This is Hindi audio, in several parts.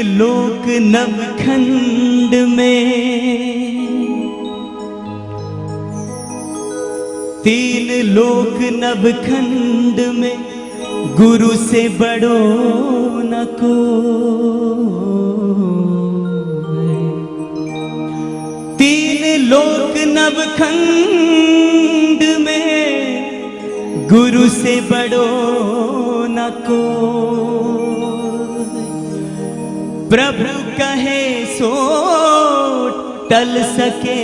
लोक नवखंड में, तीन लोक नवखंड में गुरु से बड़ो न को। तीन लोक नवखंड में गुरु से बड़ो न को। प्रभु कहे सो टल सके,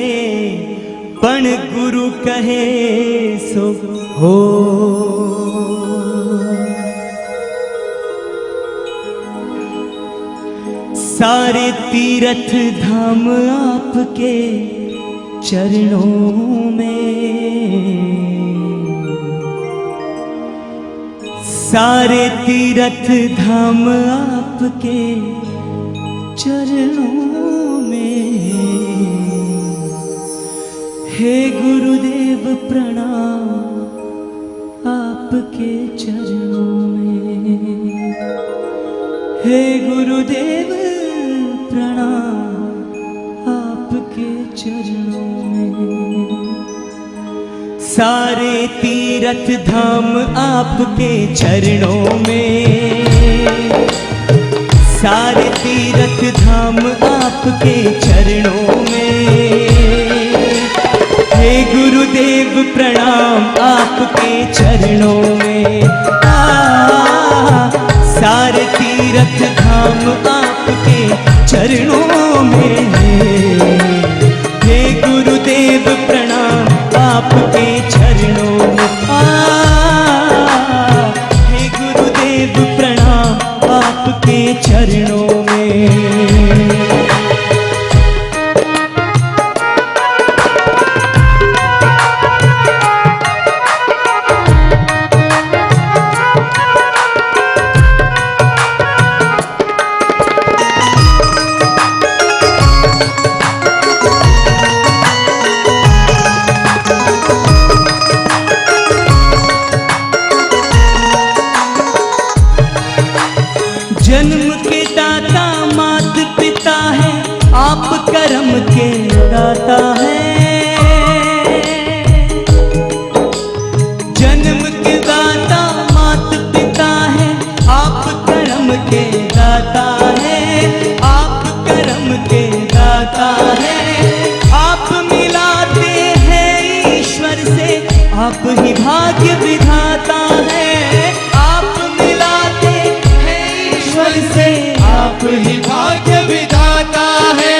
पण गुरु कहे सो हो। सारे तीर्थ धाम आपके चरणों में, सारे तीर्थ धाम आपके चरणों में। हे गुरुदेव प्रणाम आपके चरणों में। हे गुरुदेव प्रणाम आपके चरणों में। सारे तीर्थ धाम आपके चरणों में, सारे तीर्थ धाम आपके चरणों में। हे गुरुदेव प्रणाम आपके चरणों में। सारे तीर्थ धाम आपके चरणों में। हे गुरुदेव प्रणाम आपके चरणों में। हे गुरुदेव प्रणाम आपके चरणों में। जन्म के दाता मात पिता है, आप कर्म के दाता हैं। जन्म के दाता मात पिता है, आप कर्म के दाता हैं। आप कर्म के दाता हैं। आप मिलाते हैं ईश्वर से, आप ही भाग्य विधाता हैं। आप मिलाते हैं ईश्वर से, आप ही भाग्य विधाता है।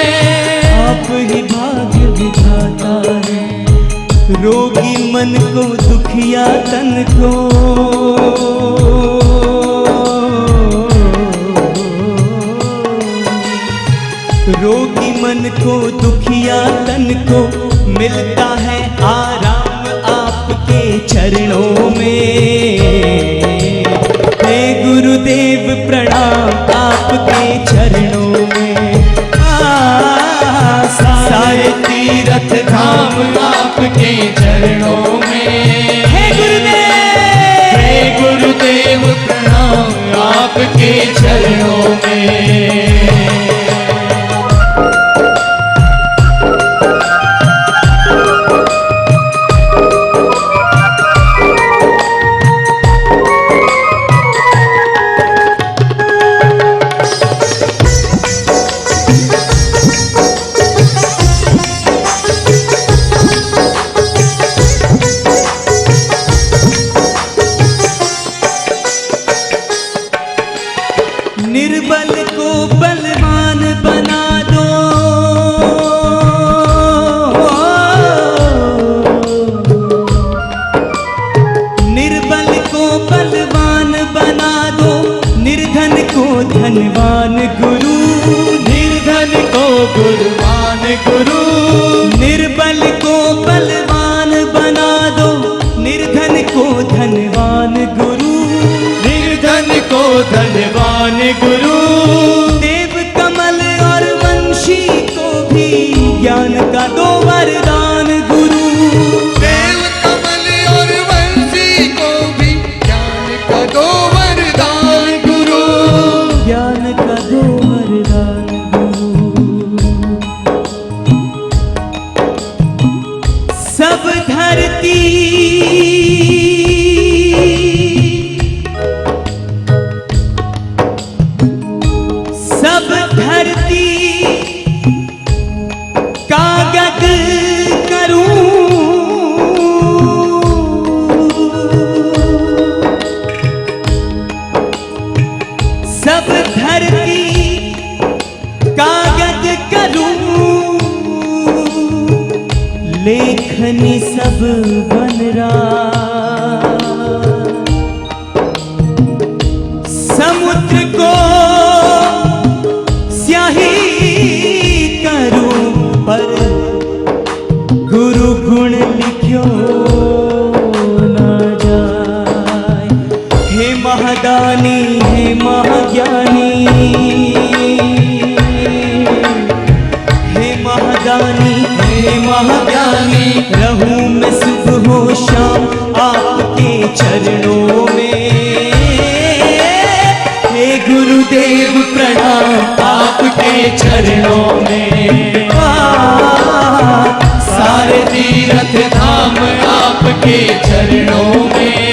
आप ही भाग्य विधाता है। रोगी मन को दुखिया तन को, रोगी मन को दुखिया तन को मिलता है आराम आपके चरणों में। हे गुरुदेव प्रणाम आपके चरणों में। सारे तीर्थ धाम आपके चरणों में। हे गुरुदेव प्रणाम आपके चरणों में। निर्बल को बलवान बना दो, निर्बल को बलवान बना दो। निर्धन को धनवान गुरु, निर्धन को गुरुवान गुरु। निर्बल को बलवान बना दो। निर्धन को धनवान गुरु, निर्धन को धनवान गुरु। देव कमल और वंशी को भी ज्ञान का दो वरदान गुरु। देव कमल और वंशी को भी ज्ञान का दो वरदान गुरु। ज्ञान का दो वरदान गुरु। सब धरती सब धरती कागज करूं, सब धरती कागज करूं, लेखनी सब बन रहा। समुद्र को स्याही करूं, पर गुरु गुण लिखियो ना जाए। हे महादानी हे महाज्ञानी, हे महादानी हे महाज्ञानी, रहूं मैं सुबह हो शाम आपके चरणों में। हे गुरुदेव प्रणाम आपके चरणों में। सारे तीर्थ धाम आपके चरणों में।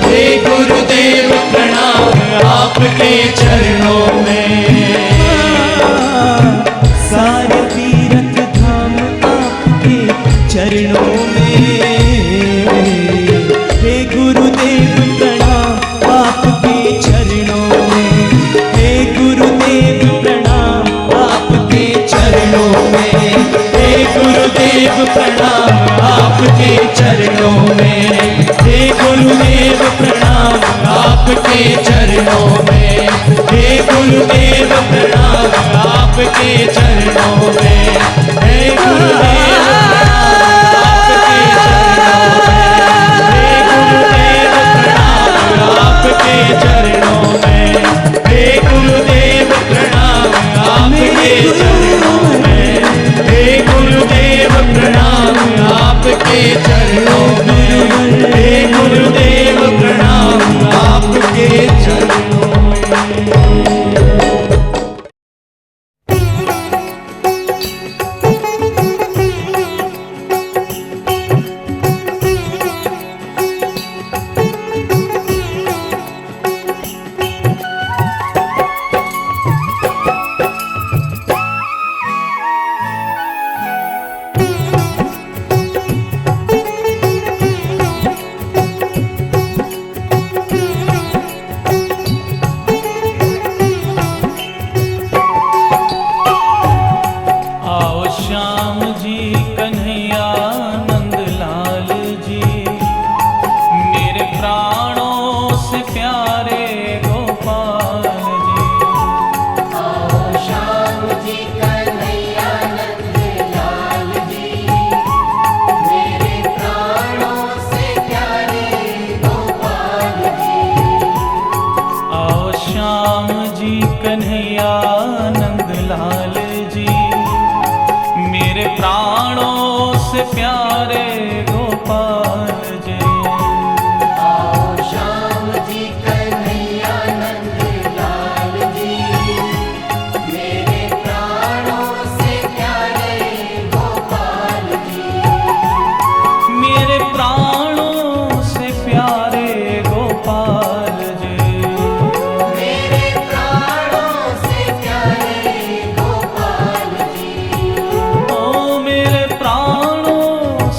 हे गुरुदेव प्रणाम आपके चरणों में। सारे तीर्थ धाम आपके चरणों में। हे गुरुदेव प्रणाम आपके चरणों में। हे गुरुदेव प्रणाम आपके चरणों में। हे गुरुदेव प्रणाम आपके चरणों में। हे गुरुदेव प्रणाम आपके चरणों में। हे गुरुदेव प्रणाम आपके चरणों में। हे गुरुदेव प्रणाम आपके चरणों में। हे गुरुदेव प्रणाम आपके चरणों में। हे गुरुदेव प्रणाम आपके चरणों में। हे गुरुदेव प्रणाम आपके चरणों में।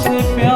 से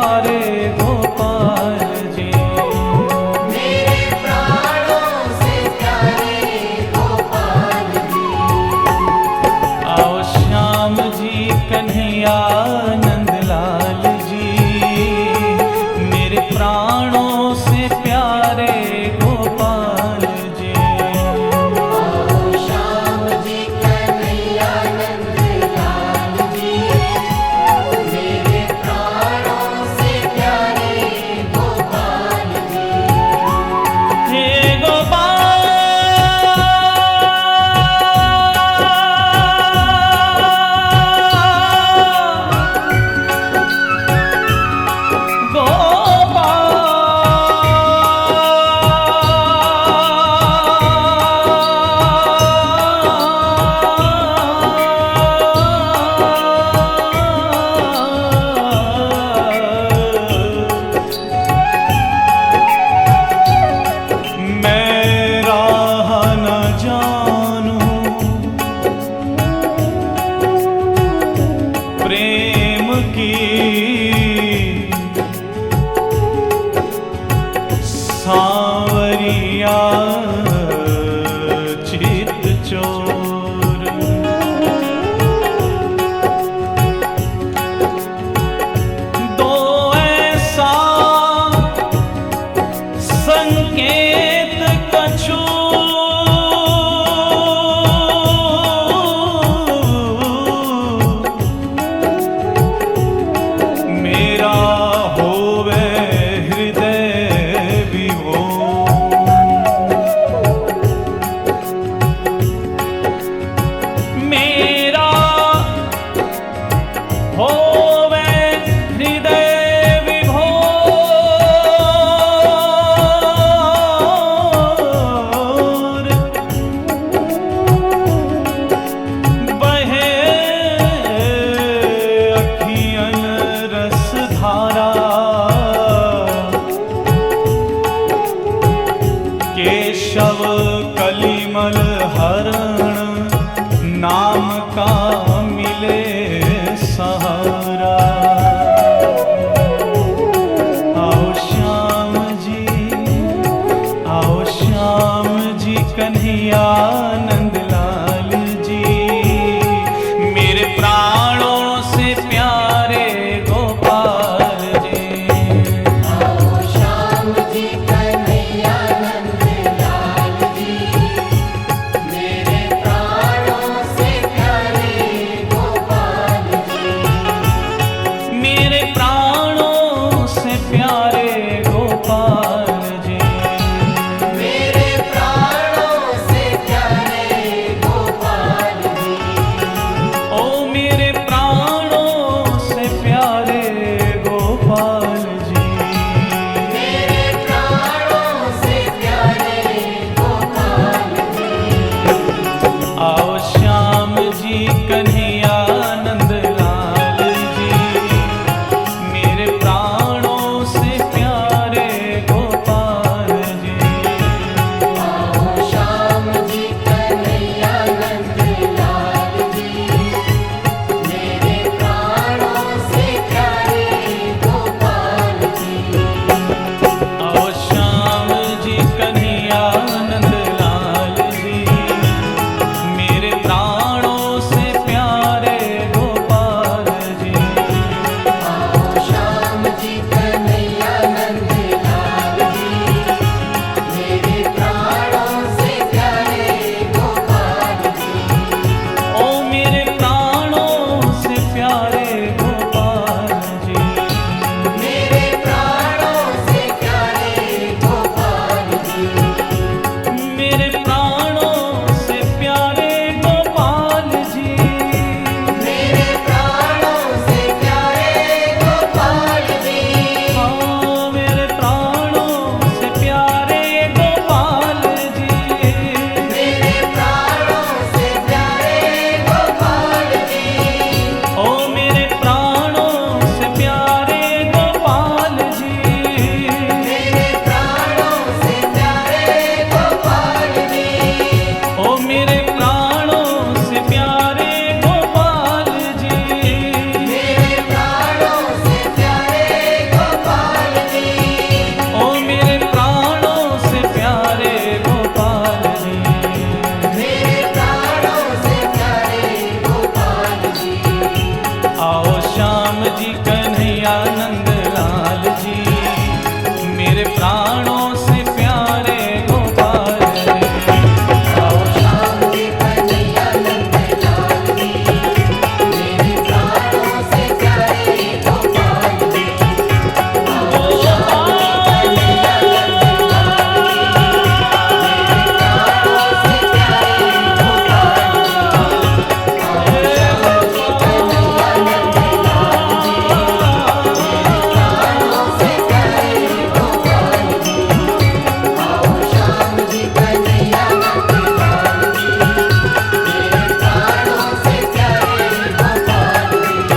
बलहरण नाम का मिले सहारा। आओ श्याम जी कन्हैया नंद लाल जी, मेरे प्राणों से प्यारे गोपाल जी। आओ श्याम जी कन्हैया नंद लाल जी, मेरे प्राणों से प्यारे गोपाल जी। मेरे प्राणों से प्यारे गोपाल जी। मेरे प्राणों से प्यारे गोपाल जी। ओ मेरे प्राणों से प्यारे गोपाल जी। मेरे प्राणों से प्यारे गोपाल जी। आओ श्याम जी कन्हैया नंद लाल जी, मेरे प्राणों से प्यारे गोपाल जी। आओ श्याम जी कन्हैया नंद लाल जी, मेरे प्राणों से प्यारे गोपाल जी। आओ श्याम जी कन्हैया नंद लाल जी, मेरे प्राणों से प्यारे गोपाल जी। आओ श्याम जी कन्हैया नंद लाल जी, मेरे प्राणों से प्यारे गोपाल जी। ओ मेरे प्राणों से प्यारे गोपाल जी। मेरे प्राणों से प्यारे गोपाल जी। मेरे प्राणों से प्यारे गोपाल जी। मेरे प्राणों से प्यारे गोपाल जी। हाँ मेरे प्राणों से प्यारे गोपाल जी। मेरे प्राणों से प्यारे गोपाल जी। ओ मेरे प्राणों से प्यारे गोपाल जी। मेरे प्राणों से प्यारे गोपाल जी। ओ मेरे प्राणों से प्यारे गोपाल जी। मेरे प्राणों से प्यारे गोपाल जी। ओ मेरे प्राणों से प्यारे गोपाल जी। मेरे प्राणों से प्यारे गोपाल जी। आओ श्याम जी कन्हैया नंद लाल जी, मेरे प्राणों से प्यारे गोपाल जी। आओ श्याम जी कन्हैया नंद लाल जी, मेरे प्राणों से प्यारे गोपाल जी। आओ श्याम जी कन्हैया नंद लाल जी, मेरे प्राणों से प्यारे गोपाल जी। आओ श्याम जी कन्हैया नंद लाल जी, मेरे प्राणों से प्यारे गोपाल जी। आओ श्याम जी कन्हैया नंद लाल जी, मेरे प्राणों से प्यारे गोपाल जी।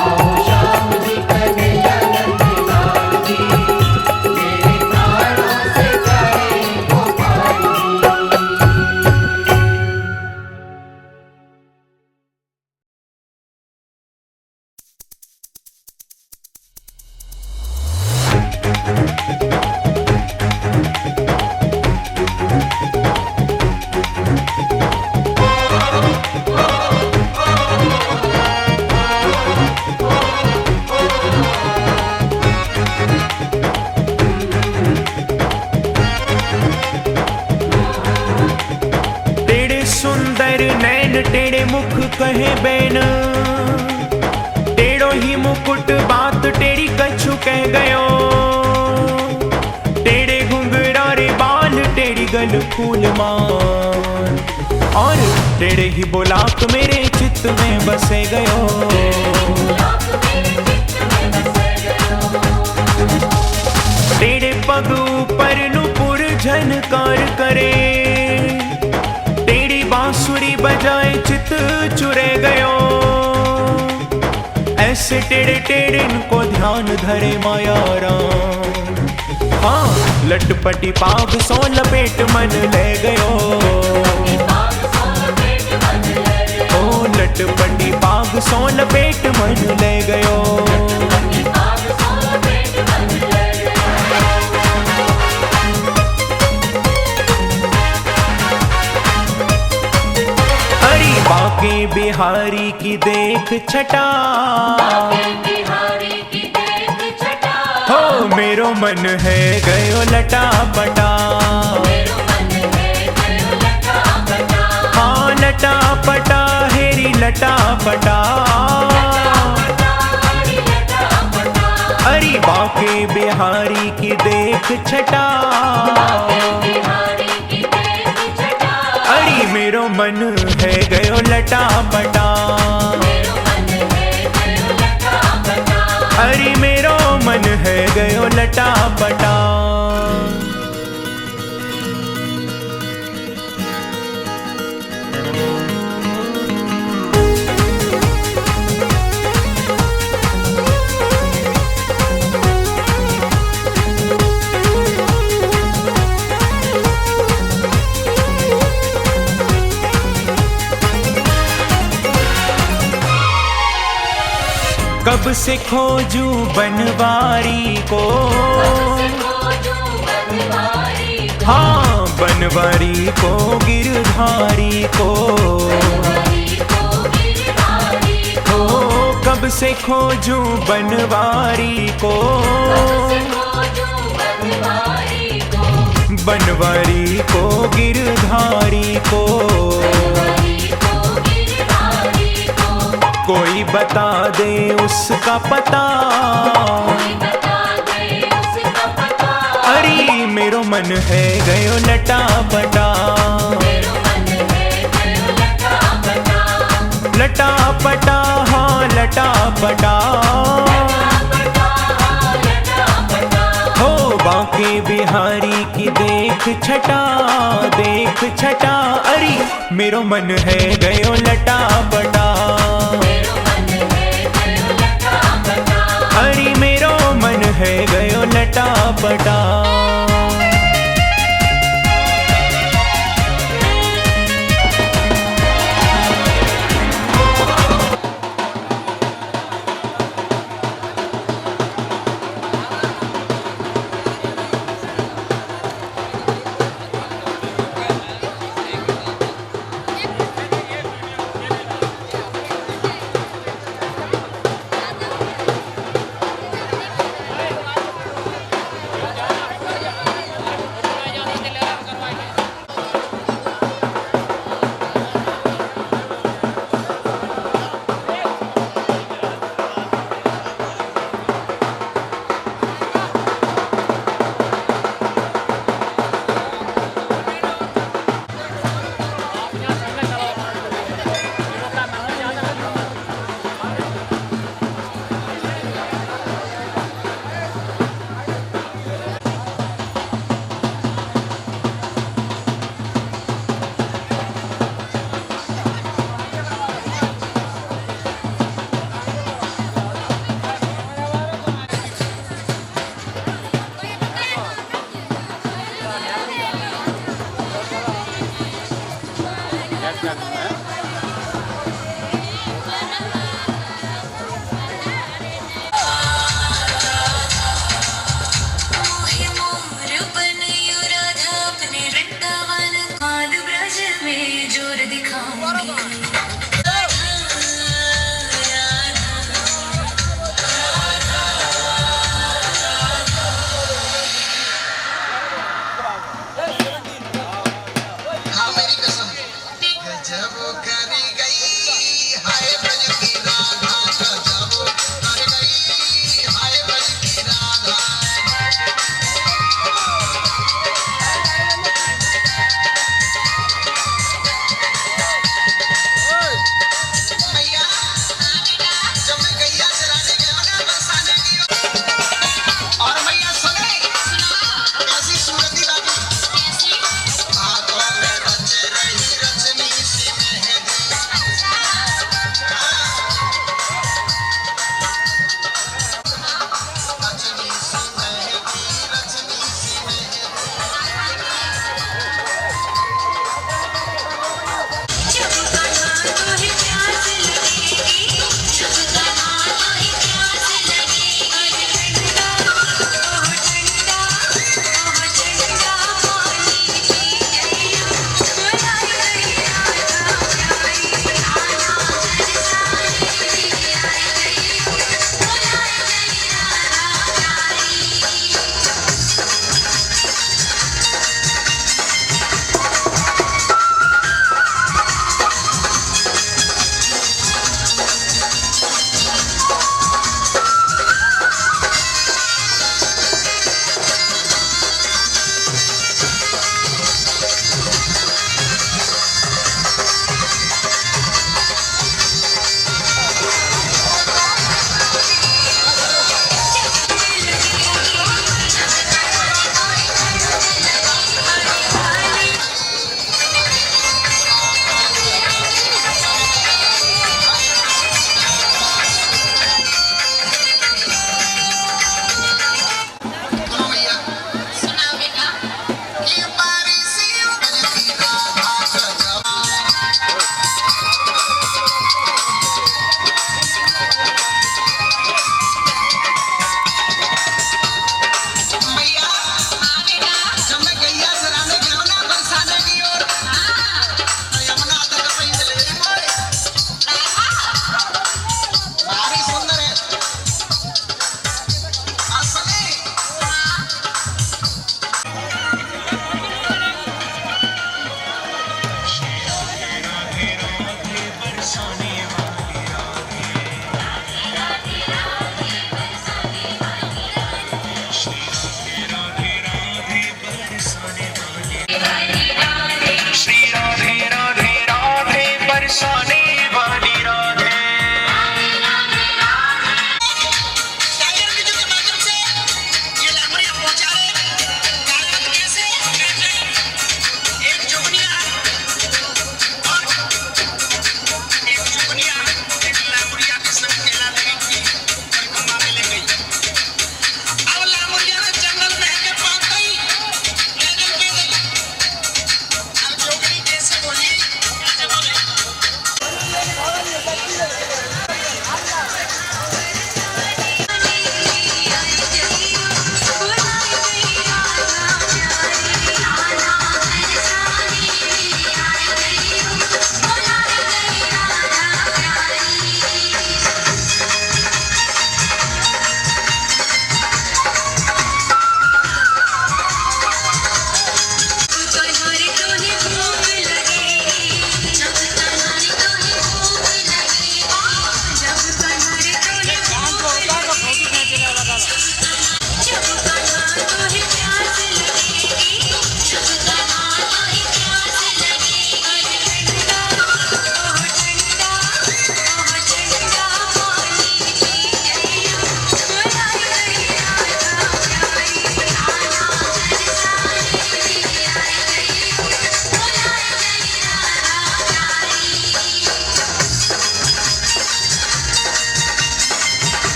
आओ श्याम जी कन्हैया नंद लाल जी, मेरे प्राणों से प्यारे गोपाल जी। तेरे सुंदर नैन तेरे मुख कहे बैन, तेरो ही मुकुट बात तेरी कछु कह गयो। तेरे घुंघरारे बाल तेरी गल फूल मान, और तेरे ही बुलाक मेरे चित्त में बसे गयो। तेरे पग ऊपर नुपुर झनकार करे, तेरी बांसुरी बजाए चित चुरे गयो। ऐसे टेढ़े टेढ़े इनको ध्यान धरे माया राम। हाँ लटपटी पाग सो लपेट मन ले गयो। सो लपेट मन ले गयो। अरे बाके बिहारी की देख छटा, हो मेरो मन है गयो लटा पटा। हाँ लटा पटा हेरी लटा पटा। अरे बाके बिहारी की देख छटा, अरे मेरो मन है गयो लटा पटा। अरे मेरो मन है गयो लटा पटा। कब से खोजूं बनवारी को, हाँ बनवारी को गिरधारी को। हो कब से खोजूं बनवारी को, बनवारी को गिरधारी को। कोई बता दे उसका पता, अरे मेरो मन है गयो लटा पटा। लटा पटा हाँ लटा पटा। हो बाके बिहारी की देख छटा, देख छटा। अरे मेरो मन है गयो लटा पटा। अरे मेरो मन है गयो लटा पटा।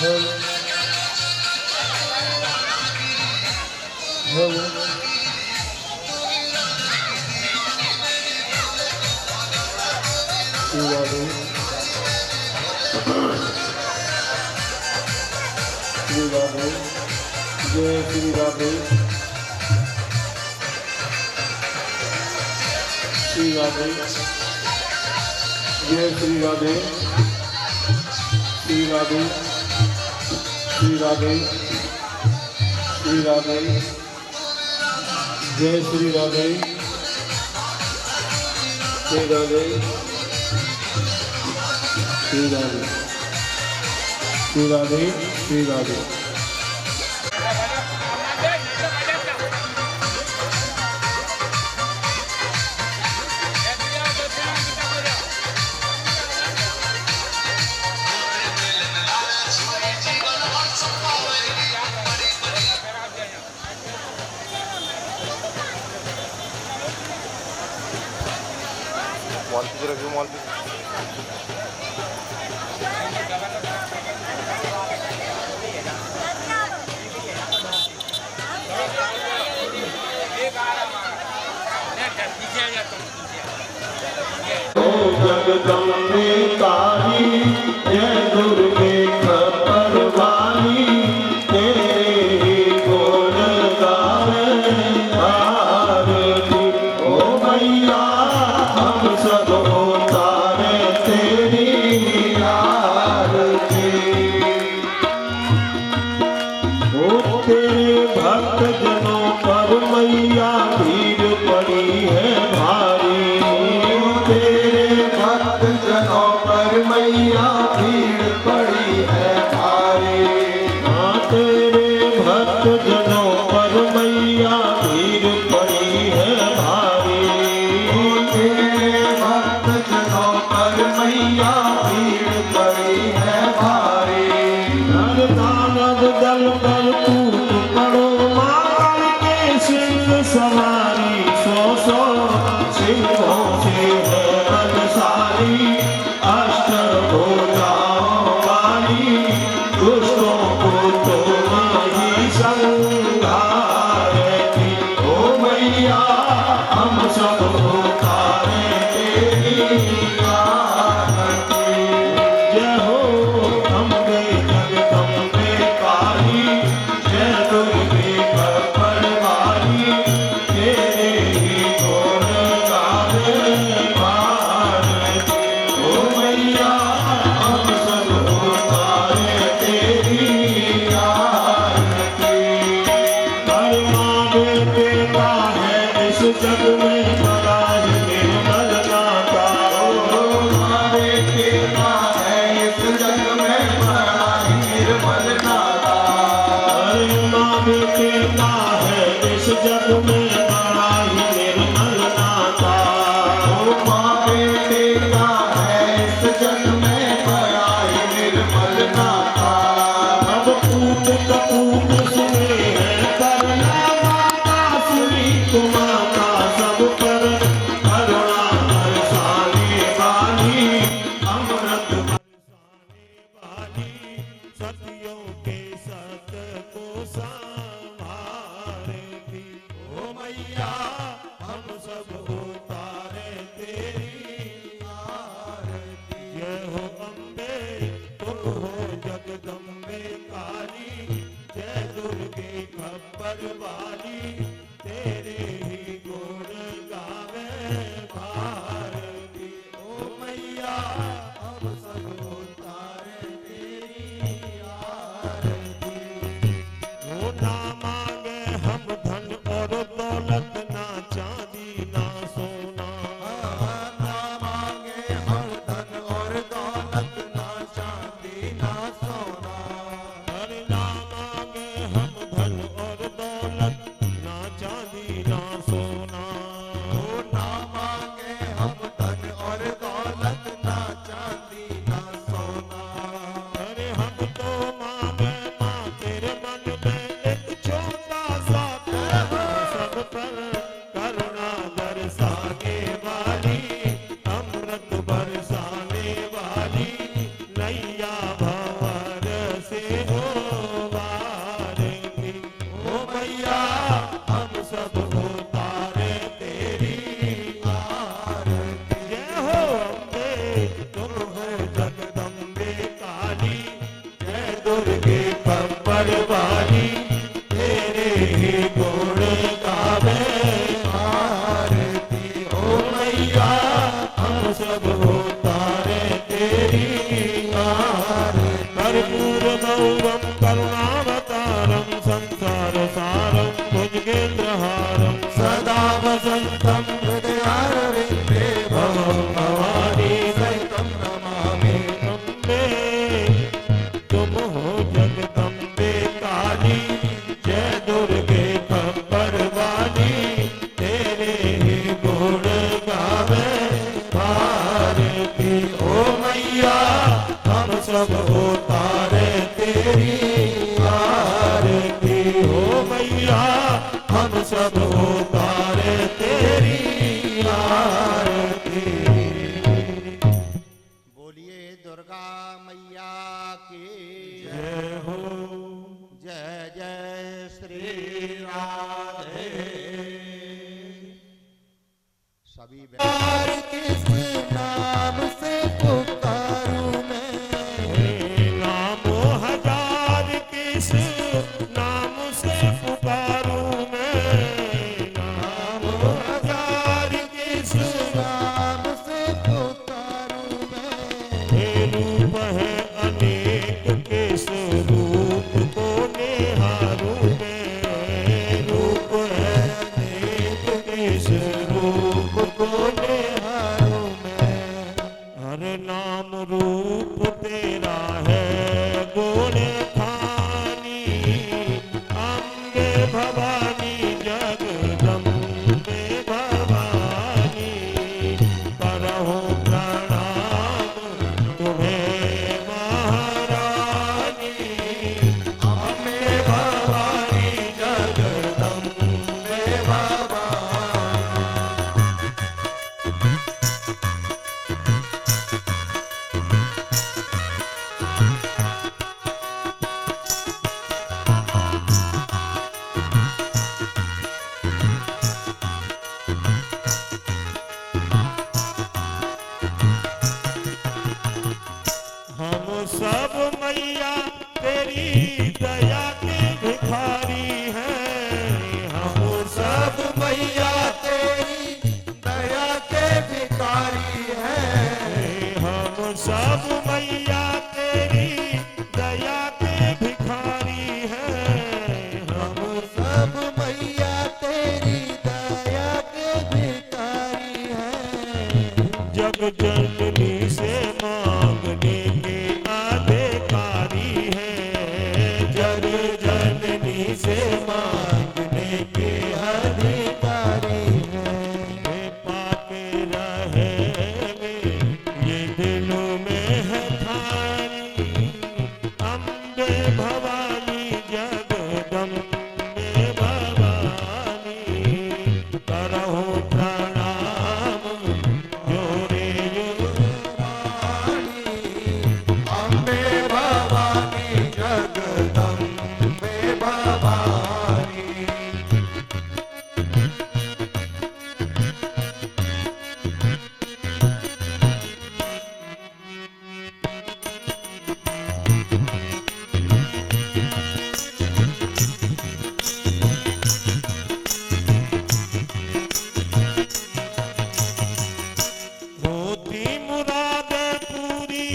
श्री राधे, जय श्री राधे, श्री राधे, जय श्री राधे, श्री राधे, श्री राधे, श्री राधे, जय श्री राधे, श्री राधे, श्री राधे, श्री राधे, श्री राधे। जगदम्बे काली जय दुर्गे खपर वाली तेरे गुण गावे आरती। ओ मैया हम सब उतारे तेरी आरती। ओ तेरे भक्त जनों पर मैया भीड़ पड़ी है भारी। जनों पर मैया भीड़ पड़ी है भारी। हाँ तेरे भक्त जनों पर मैया भीड़ पड़ी है भारी। तेरे भक्त जनों पर मैया भीड़ पड़ी है भारी। नर दानव दल पर कूद पड़ो मार के सिंह सवारी। सौ सौ सिंहों से है बलशाली अष्टभुजाओं वाली। दुष्टों को तुम ही संहारती। ओ मैया हम सब उतारे तेरी आरती। जय हो अम्बे जगदम्बे काली जय दुर्गे खपर वाली। तेरे ही गुण गावे भारती। ओ मैया हम सब उतारे तेरी आरती। करुणा बेटे का है इस जग में बड़ा ही निर्मल नाता। करुणा बेटे का है इस जग में बड़ा ही निर्मल नाता। करुणा बेटे का है इस जग में बड़ा ही निर्मल नाता। करुणा बेटे का है इस जग में बड़ा ही निर्मल नाता। अब पूत कपूत सुने हैं करना माता सुनी कुमाता। सब पर करुणा बरसाने वाली अमृत बरसाने वाली। सतियों के सत को संभारती। ओ मैया हम सब उतारे तेरी आरती। जय हो अम्बे तुम हो जगदम्बे काली जय दुर्गे खपर वाली। तेरे ही गुण गावे भारती। ओ मैया हम सब उतारे तेरी आरती। ओ ना मांगे हम धन और दौलत ना चांदी ना सोना। ना मांगे हम धन और दौलत ना चांदी ना सोना। हर ना मांगे हम धन और दौलत सब उतारे तेरी आरती हो मैया, हम सब उतारे तेरी आरती। बोलिए दुर्गा मैया की जय हो। जय जय श्री राधे। सभी किस नाम से पुकारूं मैं, नामो हजार किस नाम से पुकारूं मैं, नामो हजार किस नाम से पुकारूं मैं। रूप है अनेक किस रूप को निहारूं मैं, रूप है अनेक किस रूप को निहारूं मैं। हर नाम रूप तेरा है गुण खानी, अम्बे भवानी जगदम्बे भवानी, करहु प्रणाम तुम्हें महारानी, अम्बे भवानी जगदम्बे भवानी। हम सब मैया तेरी दया के भिखारी हैं, हम सब मैया तेरी दया के भिखारी हैं, हम सब मैया तेरी दया के भिखारी हैं, हम सब मैया तेरी दया के भिखारी हैं। जग जननी से मांगने के अधिकारी हैं, जग जननी से मांगने के अधिकारी हैं। वे पाके रहेंगे ये दिलों में है थारी, अम्बे भवानी जगदम्बे भवानी, करहु प्रणाम जोरे रानी, अम्बे भवानी जगदम्बे भवानी। होती मुरादें पूरी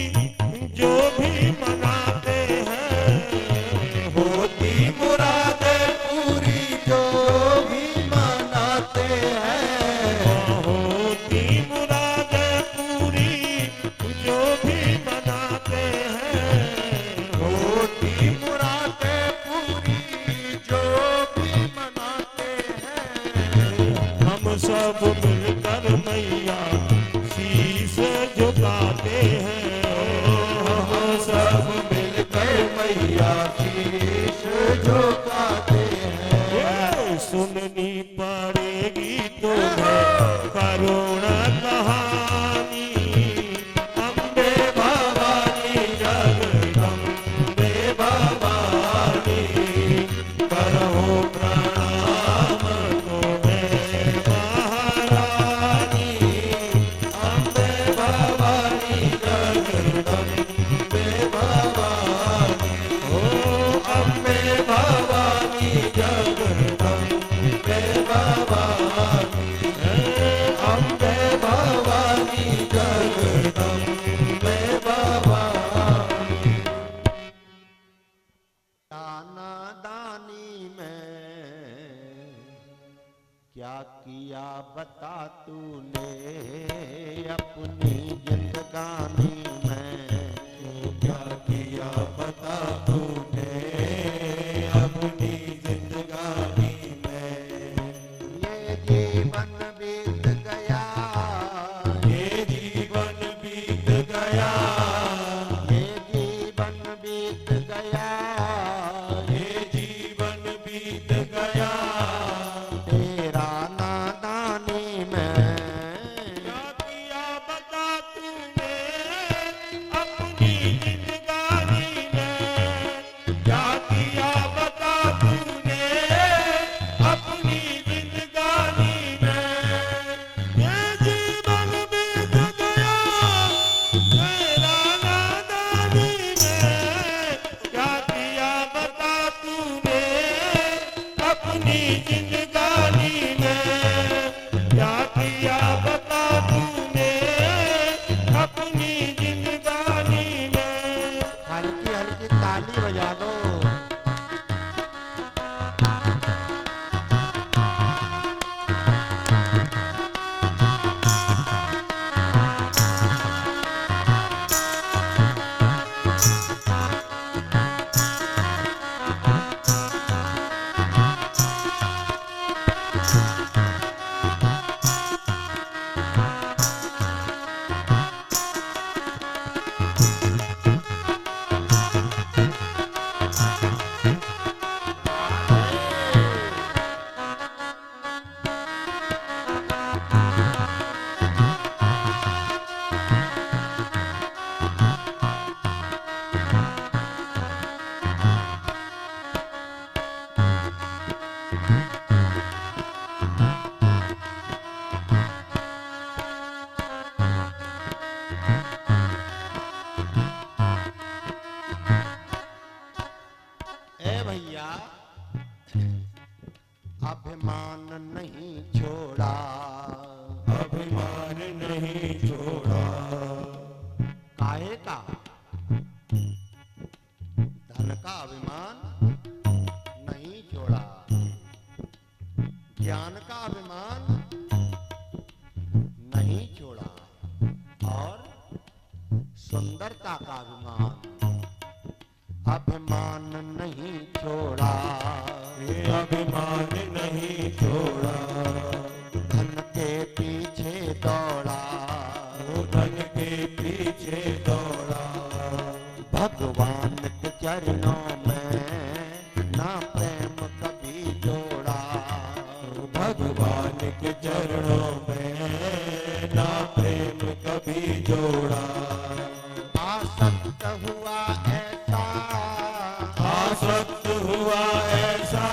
जो भी मनाते हैं, होती मुरादें पूरी जो भी मनाते हैं। होती मुरादें पूरी जो भी मनाते हैं, होती मुरादें पूरी जो भी मनाते हैं। हम सब मिलकर मैया शीश झुकाते हैं, हम सब मिलकर मैया शीश झुकाते हैं। ये सुननी पड़ेगी तुम्हें करुण कहानी, अम्बे भवानी जगदम्बे भवानी, करहु प्रणाम तुम्हें महारानी, अम्बे भवानी जगदम्बे भवानी, ओ अम्बे भवानी जगदम्बे भवानी, अम्बे भवानी जगदम्बे भवानी। दाना दानी में क्या किया बता तूने, अपनी जिंदगानी में क्या किया बता तूने अपनी जिंदगानी में, ये जीवन बीत गया, ये जीवन बीत गया, ये जीवन का अभिमान नहीं छोड़ा, ज्ञान का अभिमान नहीं छोड़ा और सुंदरता का अभिमान नहीं छोड़ा। ये अभिमान नहीं छोड़ा, धन के पीछे दौड़ा, वो धन के पीछे दौड़ा, भगवान के चरणों में ना प्रेम कभी जोड़ा। भगवान के चरणों में ना प्रेम कभी जोड़ा। आसक्त हुआ ऐसा, आसक्त हुआ ऐसा,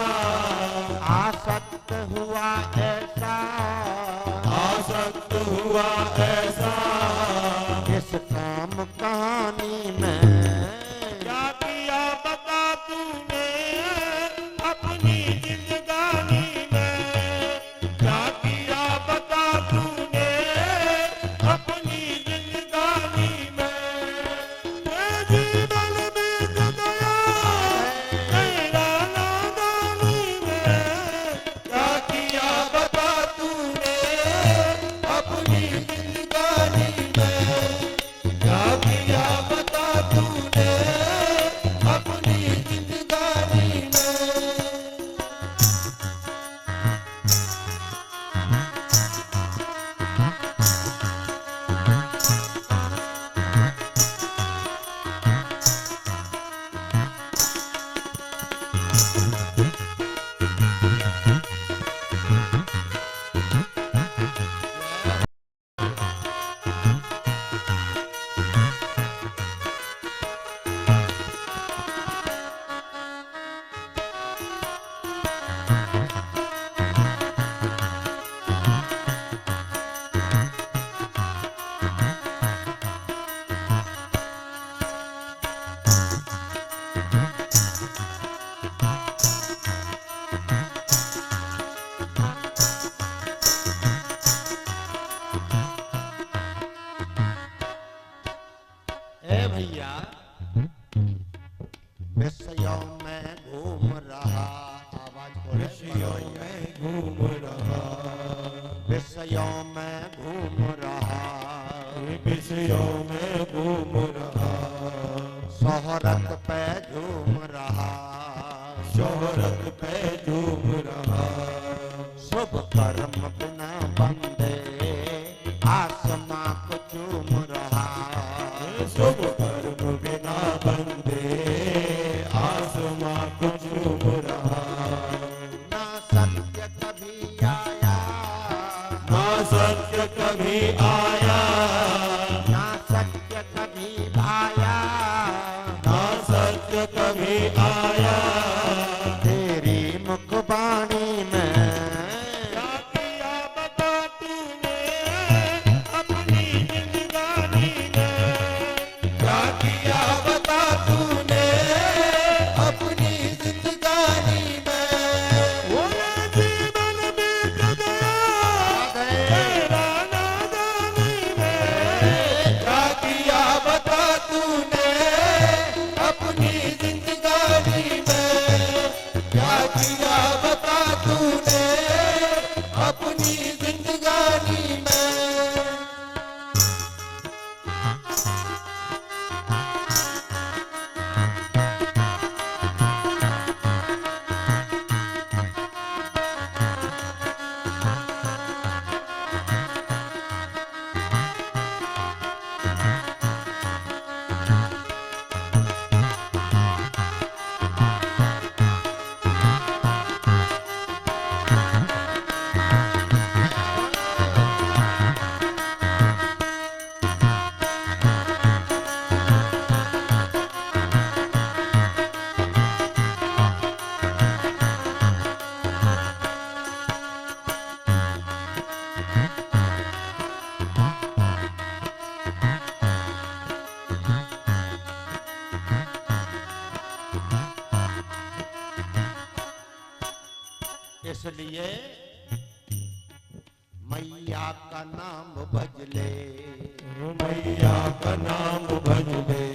आसक्त हुआ ऐसा, आसक्त हुआ ऐसा, इस काम कहानी में क्या किया बता तूने अपनी जिंदगानी में, क्या किया बता तूने अपनी जिंदगानी में। ये जीवन बीत गया तेरा नादानी में, क्या किया बता तूने अपनी जिंदगानी में, क्या किया बता तूने अपनी जिंदगानी में। ए भैया, विषयों में घूम रहा, आवाज बोले, विषयों में घूम रहा, विषयों में घूम रहा, विषयों में घूम रहा, शोहरत पे झूम रहा, शोहरत पे झूम रहा, शुभ कर्म बिना बंदे आसमां को चूम रहा। शुभ कर्म बिना बंदे आसमां को चूम रहा। ना सत्य कभी आया, ना सत्य कभी आया, ना सत्य कभी आया, ना सत्य कभी आया, तेरी मुखबाणी में क्या किया बता तूने अपनी जिंदगानी में, क्या किया बता तूने अपनी जिंदगानी में। वो जीवन बीत गया तेरा नादानी में, क्या किया बता तूने अपनी जिंदगानी में, क्या किया बता तूने अपनी जिंदगानी में। इसलिए मैया का नाम भजले, मैया का नाम भज ले,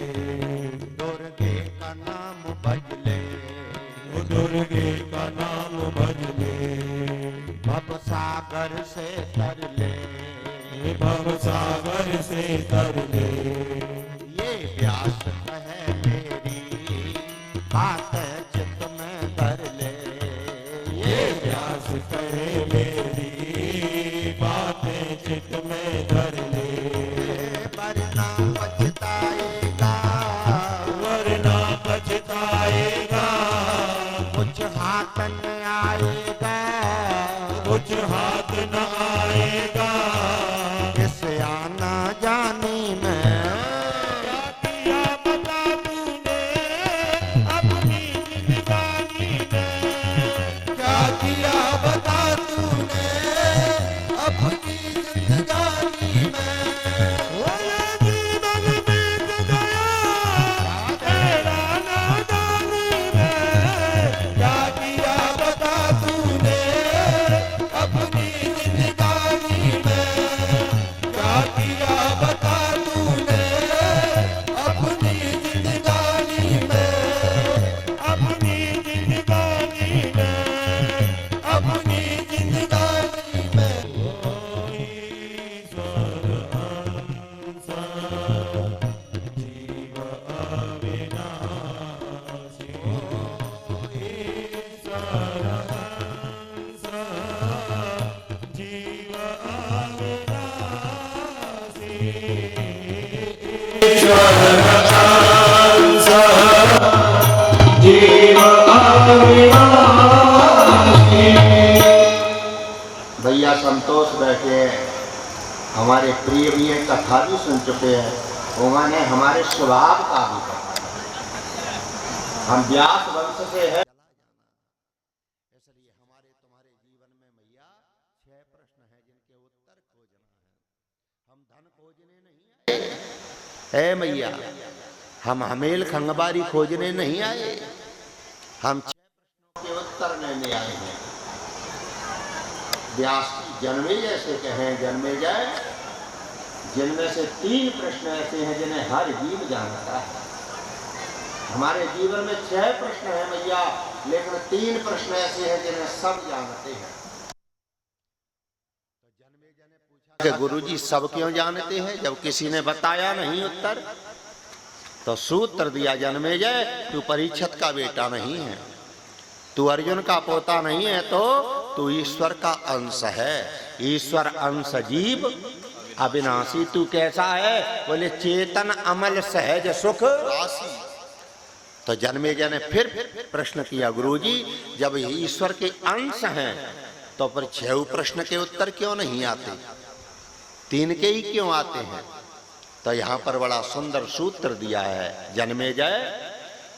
दुर्गे का नाम भजले, सागर से तर ले, भव सागर से तर ले। ये व्यास कहे मेरी बात चित्त में धर ले, ये व्यास कहे मेरी बातें चित्त में धर ले। वरना पछताएगा, वरना पछताएगा, कुछ हाथ न आएगा, कुछ हाथ न आएगा। इस आना जानी में क्या किया बता तूने अपनी जिंदगानी में, क्या किया बता तूने अपनी जिंदगानी में। वो ये जीवन बीत गया तेरा नादानी में, क्या किया बता तूने अपनी जिंदगानी में, क्या किया बता तूने अपनी जिंदगानी में, अपनी जिंदगानी में, अपनी जिंदगानी में। ओ ईश्वर हंस जीव अविनाशी, ओ ईश्वर हंस जीव भैया संतोष बैठे हैं, हमारे प्रिय भी हैं, कथा भी सुन चुके हैं, उन्होंने हमारे स्वभाव का भी कहा। हम व्यास वंश से हैं, इसलिए हमारे तुम्हारे जीवन में भैया 6 प्रश्न हैं जिनके उत्तर खोजना है। हम धन खोजने नहीं आए, मैया हम हमेल खंगबारी खोजने नहीं आए, हम 6 प्रश्नों के उत्तर लेने आए हैं। व्यास जन्मे जैसे कहें जन्मे जाए, जिनमें से 3 प्रश्न ऐसे हैं जिन्हें हर जीव जानता है। हमारे जीवन में 6 प्रश्न हैं मैया, लेकिन 3 प्रश्न ऐसे हैं जिन्हें सब जानते हैं। तो जन्मे जने पूछा कि गुरुजी सब क्यों जानते हैं, जब किसी ने बताया नहीं उत्तर, तो सूत्र दिया जन्मे जय, तू परीक्षित का बेटा नहीं है, तू अर्जुन का पोता नहीं है, तो तू ईश्वर का अंश है। ईश्वर अंश जीव अविनाशी, तू कैसा है, बोले चेतन अमल सहज सुख राशि। तो जन्मेजय ने फिर प्रश्न किया, गुरुजी जब ईश्वर के अंश हैं तो फिर 6 प्रश्न के उत्तर क्यों नहीं आते, 3 के ही क्यों आते हैं। तो यहाँ पर बड़ा सुंदर सूत्र दिया है, जन्मेजय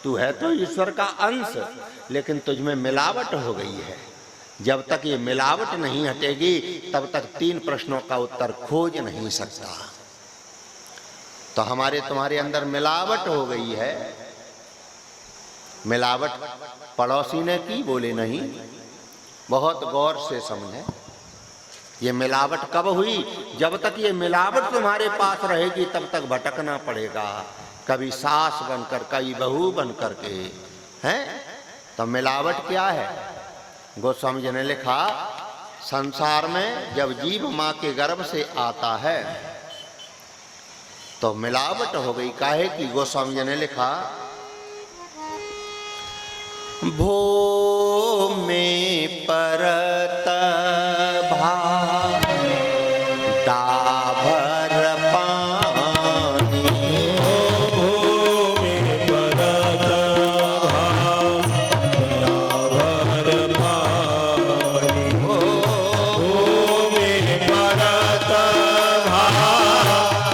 तू है तो ईश्वर का अंश, लेकिन तुझमें मिलावट हो गई है। जब तक ये मिलावट नहीं हटेगी तब तक 3 प्रश्नों का उत्तर खोज नहीं सकता। तो हमारे तुम्हारे अंदर मिलावट हो गई है। मिलावट पड़ोसी ने की, बोले नहीं, बहुत गौर से समझे। ये मिलावट कब हुई, जब तक ये मिलावट तुम्हारे पास रहेगी तब तक भटकना पड़ेगा, कभी सास बनकर कभी बहू बनकर के, हैं। तो मिलावट क्या है, गोस्वामी जी ने लिखा, संसार में जब जीव माँ के गर्भ से आता है तो मिलावट हो गई। काहे कि गोस्वामी जी ने लिखा, भो में परत भार दाभर पानी, भो में परत भार दाभर पानी, भो में परत भार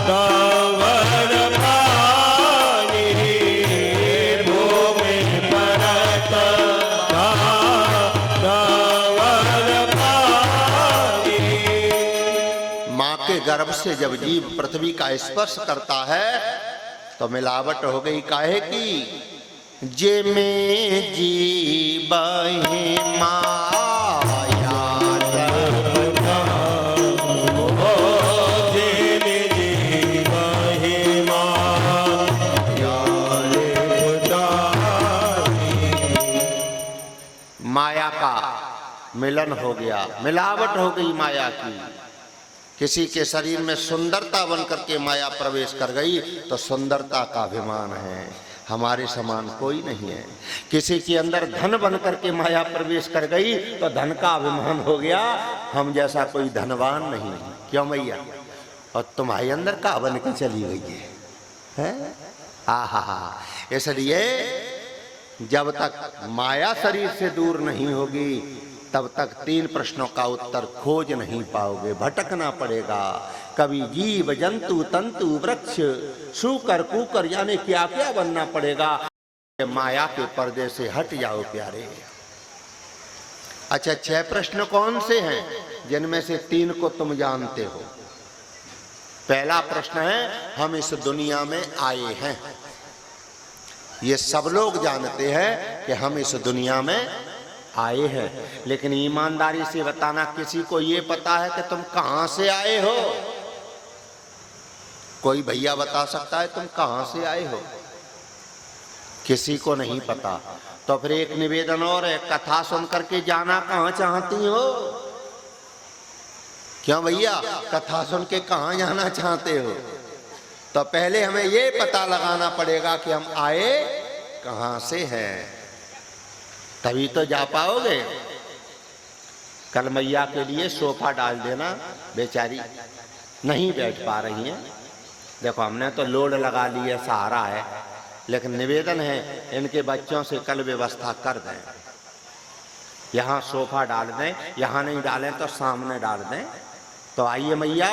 दाभर पानी, भो में परत माँ के गर्भ से जब जीव पृथ्वी का स्पर्श करता है तो मिलावट हो गई। काहे की जे में जीव ही माया माया का मिलन हो गया, मिलावट हो गई माया की। किसी के शरीर में सुंदरता बन करके माया प्रवेश कर गई तो सुंदरता का अभिमान है, हमारे समान कोई नहीं है। किसी के अंदर धन बन करके माया प्रवेश कर गई तो धन का अभिमान हो गया, हम जैसा कोई धनवान नहीं। क्यों मैया? और तुम्हारे अंदर का बन के चली गई है? आहा, इसलिए जब तक माया शरीर से दूर नहीं होगी तब तक 3 प्रश्नों का उत्तर खोज नहीं पाओगे, भटकना पड़ेगा। कभी जीव जंतु तंतु वृक्ष सूकर कुकर यानी क्या क्या बनना पड़ेगा। माया के पर्दे से हट जाओ प्यारे। अच्छा, 6 प्रश्न कौन से हैं जिनमें से 3 को तुम जानते हो? पहला प्रश्न है, हम इस दुनिया में आए हैं। ये सब लोग जानते हैं कि हम इस दुनिया में आए हैं, लेकिन ईमानदारी से बताना, किसी को ये पता है कि तुम कहां से आए हो? कोई भैया बता सकता है तुम कहां से आए हो? किसी को नहीं पता। तो फिर एक निवेदन और है, कथा सुन करके जाना कहां चाहती हो? क्यों भैया, कथा सुन के कहां जाना चाहते हो? तो पहले हमें ये पता लगाना पड़ेगा कि हम आए कहां से हैं, तभी तो जा पाओगे। कल मैया के लिए सोफा डाल देना, बेचारी नहीं बैठ पा रही हैं। देखो हमने तो लोड लगा ली है, सहारा है, लेकिन निवेदन है इनके बच्चों से कल व्यवस्था कर दें, यहाँ सोफा डाल दें, यहाँ नहीं डालें तो सामने डाल दें। तो आइए मैया,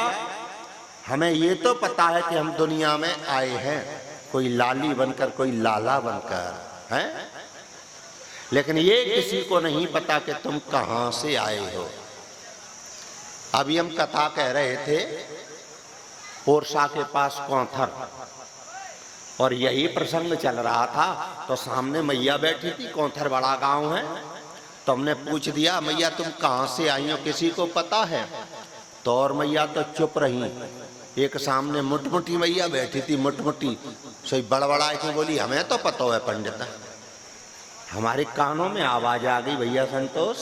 हमें ये तो पता है कि हम दुनिया में आए हैं, कोई लाली बनकर कोई लाला बनकर हैं, लेकिन ये किसी को नहीं पता कि तुम कहां से आए हो। अभी हम कथा कह रहे थे पोरसा के पास कौंथर, और यही प्रसंग चल रहा था तो सामने मैया बैठी थी। कौंथर बड़ा गांव है, तो हमने पूछ दिया मैया तुम कहां से आई हो, किसी को पता है? तो और मैया तो चुप रही। एक सामने मुटमुटी मैया बैठी थी, मुटमुटी सही बड़बड़ा के बोली हमें तो पता है पंडित। हमारे कानों में आवाज आ गई, भैया संतोष।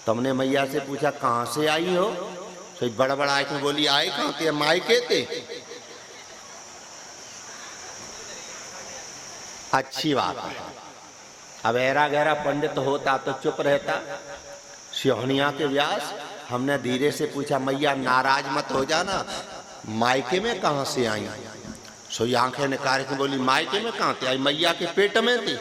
तुमने मैया से पूछा कहां से आई हो? सही बड़बड़ा के बोली आए कहां थे? मायके थे। अच्छी बात है। अब ऐरा गहरा पंडित होता तो चुप रहता। सिहोनिया के व्यास, हमने धीरे से पूछा मैया नाराज मत हो जाना, मायके में कहां से आई? सो आंखें निकाल के बोली मायके में कहां थे आई? मैया के पेट में थी।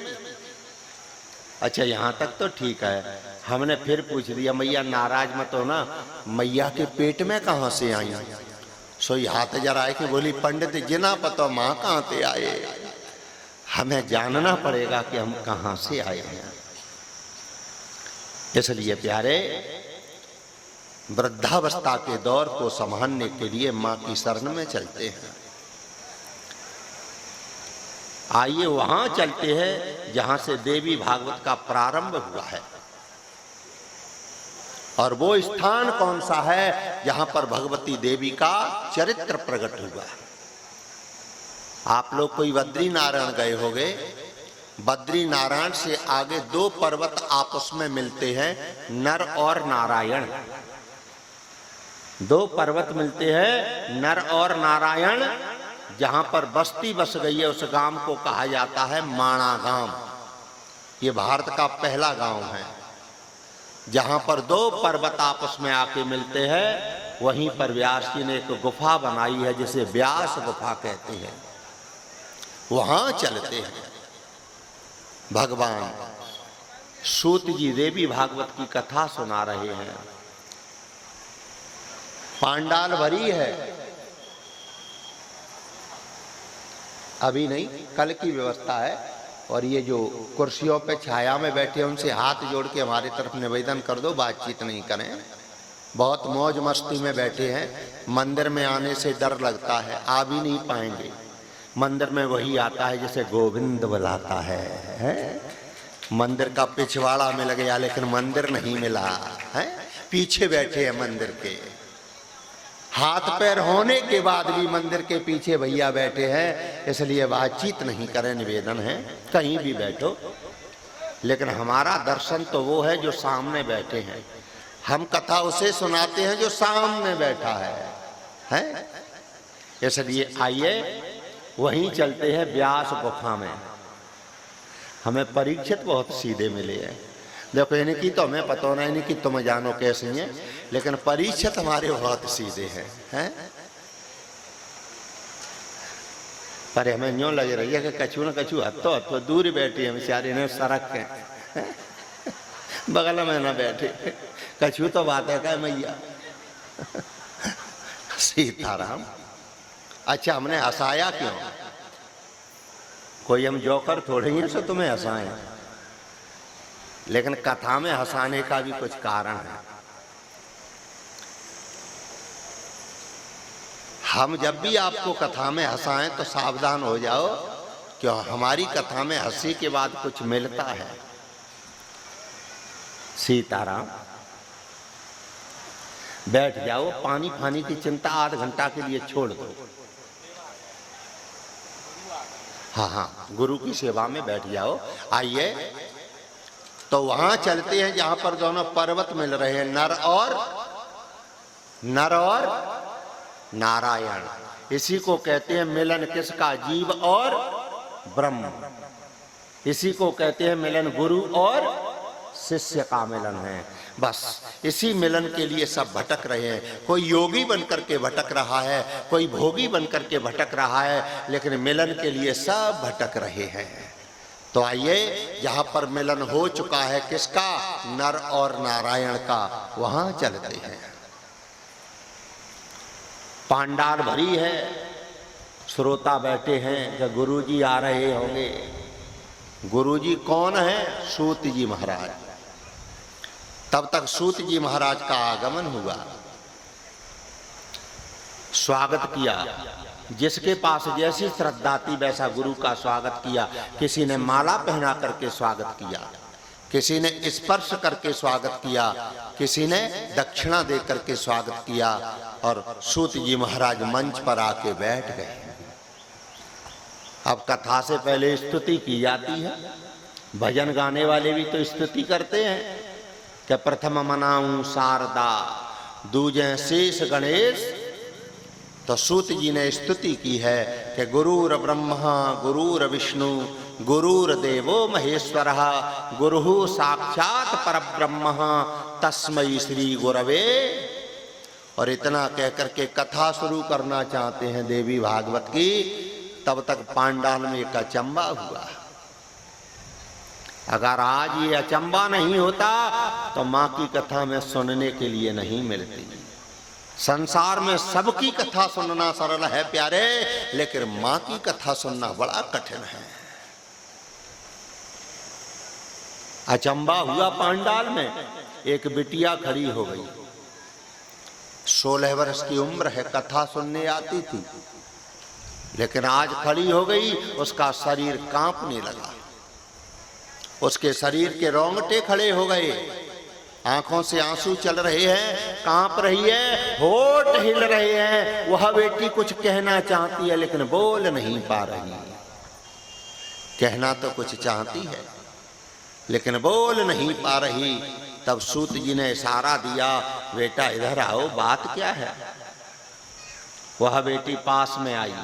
अच्छा यहाँ तक तो ठीक है। हमने फिर पूछ दिया मैया नाराज मत हो ना, मैया के पेट में कहां से आई? सो हाथ जरा के बोली पंडित जिना पता माँ कहां से आए, हमें जानना पड़ेगा कि हम कहां से आए हैं। इसलिए प्यारे, वृद्धावस्था के दौर को संभालने के लिए माँ की शरण में चलते हैं। आइए वहां चलते हैं जहां से देवी भागवत का प्रारंभ हुआ है। और वो स्थान कौन सा है जहां पर भगवती देवी का चरित्र प्रकट हुआ है। आप लोग कोई बद्री नारायण गए होंगे। बद्री नारायण से आगे 2 पर्वत आपस में मिलते हैं, नर और नारायण। 2 पर्वत मिलते हैं, नर और नारायण। जहां पर बस्ती बस गई है उस गांव को कहा जाता है माणा गांव। ये भारत का पहला गांव है। जहां पर 2 पर्वत आपस में आके मिलते हैं, वहीं पर व्यास जी ने एक गुफा बनाई है जिसे व्यास गुफा कहते हैं। वहां चलते हैं। भगवान सूत जी देवी भागवत की कथा सुना रहे हैं। पांडाल भरी है, अभी नहीं, कल की व्यवस्था है। और ये जो कुर्सियों पे छाया में बैठे उनसे हाथ जोड़ के हमारी तरफ निवेदन कर दो, बातचीत नहीं करें। बहुत मौज मस्ती में बैठे हैं। मंदिर में आने से डर लगता है, आ भी नहीं पाएंगे। मंदिर में वही आता है जिसे गोविंद बुलाता है। मंदिर का पिछवाड़ा मिल गया लेकिन मंदिर नहीं मिला है। पीछे बैठे हैं मंदिर के, हाथ पैर होने के बाद भी मंदिर के पीछे भैया बैठे हैं। इसलिए बातचीत नहीं करें, निवेदन है। कहीं भी बैठो लेकिन हमारा दर्शन तो वो है जो सामने बैठे हैं। हम कथा उसे सुनाते हैं जो सामने बैठा है? इसलिए आइए वहीं चलते हैं व्यास गुफा में। हमें परीक्षित बहुत सीधे मिले हैं। देखो इनकी तो हमें पता नहीं, इनकी तुम जानो कैसे हैं, लेकिन परीक्षित हमारे बहुत सीधे हैं? पर हमें यूँ लग रही है कि कछु न कछु हत्तो दूर बैठी है बेचारी ने सड़क के बगल में ना बैठे। कछु तो बात है क्या मैया? सीताराम। अच्छा हमने हंसाया क्यों? कोई हम जोकर थोड़े ही सो तुम्हें हंसाएं, लेकिन कथा में हंसाने का भी कुछ कारण है। हम जब भी आपको कथा में हंसाएं तो सावधान हो जाओ, क्यों हमारी कथा में हंसी के बाद कुछ मिलता है। सीताराम। बैठ जाओ, पानी फानी की चिंता आध घंटा के लिए छोड़ दो। हाँ, गुरु की सेवा में बैठ जाओ। आइए तो वहां चलते हैं जहां पर दोनों पर्वत मिल रहे हैं, नर और नारायण। इसी को कहते हैं मिलन किसका? जीव और ब्रह्म। इसी को कहते हैं मिलन गुरु और शिष्य का मिलन है। बस इसी मिलन के लिए सब भटक रहे हैं। कोई योगी बनकर के भटक रहा है, कोई भोगी बनकर के भटक रहा है, लेकिन मिलन के लिए सब भटक रहे हैं। तो आइए जहां पर मिलन हो चुका है किसका? नर और नारायण का, वहां चलते हैं। पांडाल भरी है, श्रोता बैठे हैं कि गुरुजी आ रहे होंगे। गुरुजी कौन है? सूत जी महाराज। तब तक सूत जी महाराज का आगमन हुआ, स्वागत किया। जिसके पास जैसी श्रद्धा थी वैसा गुरु का स्वागत किया। किसी ने माला पहना करके स्वागत किया, किसी ने स्पर्श करके स्वागत किया, किसी ने दक्षिणा दे करके स्वागत किया। और सूत जी महाराज मंच पर आके बैठ गए। अब कथा से पहले स्तुति की जाती है। भजन गाने वाले भी तो स्तुति करते हैं कि प्रथम मनाऊं शारदा, दूजे शेष गणेश। तो सूत जी ने स्तुति की है कि गुरुर ब्रह्मा गुरुर विष्णु गुरुर्देवो महेश्वरः गुरुः साक्षात परब्रह्म तस्मै श्री गुरवे। और इतना कहकर के कथा शुरू करना चाहते हैं देवी भागवत की, तब तक पांडाल में एक अचंबा हुआ। अगर आज ये अचंबा नहीं होता तो माँ की कथा में सुनने के लिए नहीं मिलती। संसार में सबकी कथा सुनना सरल है प्यारे, लेकिन माँ की कथा सुनना बड़ा कठिन है। अचंबा हुआ पांडाल में। एक बिटिया खड़ी हो गई, 16 वर्ष की उम्र है, कथा सुनने आती थी, लेकिन आज खड़ी हो गई, उसका शरीर कांपने लगा। उसके शरीर के रोंगटे खड़े हो गए, आंखों से आंसू चल रहे हैं, कांप रही है, होठ हिल रहे हैं। वह बेटी कुछ कहना चाहती है लेकिन बोल नहीं पा रही। कहना तो कुछ चाहती है लेकिन बोल नहीं पा रही। तब सूत जी ने इशारा दिया, बेटा इधर आओ, बात क्या है? वह बेटी पास में आई।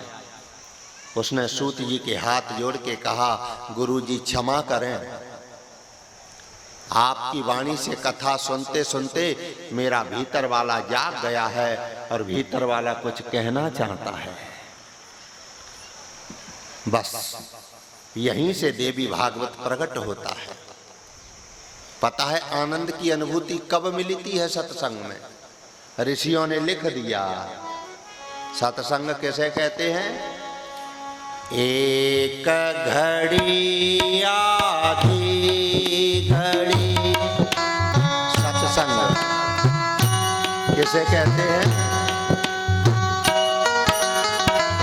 उसने सूत जी के हाथ जोड़ के कहा, गुरुजी क्षमा करें, आपकी वाणी से कथा सुनते सुनते मेरा भीतर वाला जाग गया है और भीतर वाला कुछ कहना चाहता है। बस यहीं से देवी भागवत प्रकट होता है। पता है आनंद की अनुभूति कब मिलती है? सत्संग में। ऋषियों ने लिख दिया, सत्संग कैसे कहते हैं? एक घड़ी आधी घड़ी सत्संग किसे कहते हैं?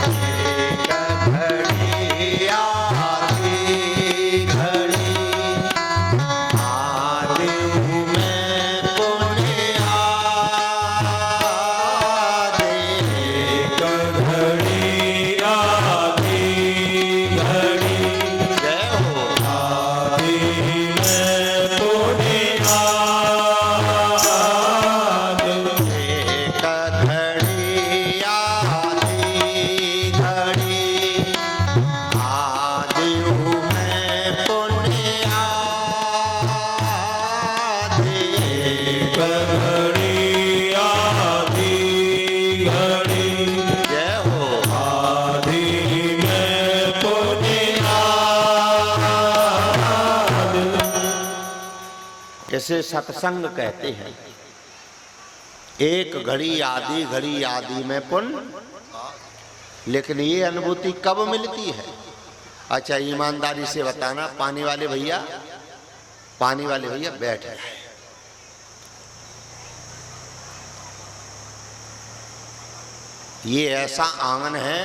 एक घड़ी आधी घड़ी आदि हूँ मैं पुण्य आदि। एक घड़ी आधी घड़ी जय हो। आधी इसे सत्संग कहते हैं। एक घड़ी आदि में पुण्य, लेकिन ये अनुभूति कब मिलती है? अच्छा ईमानदारी से बताना, पानी वाले भैया बैठ रहे। ये ऐसा आंगन है,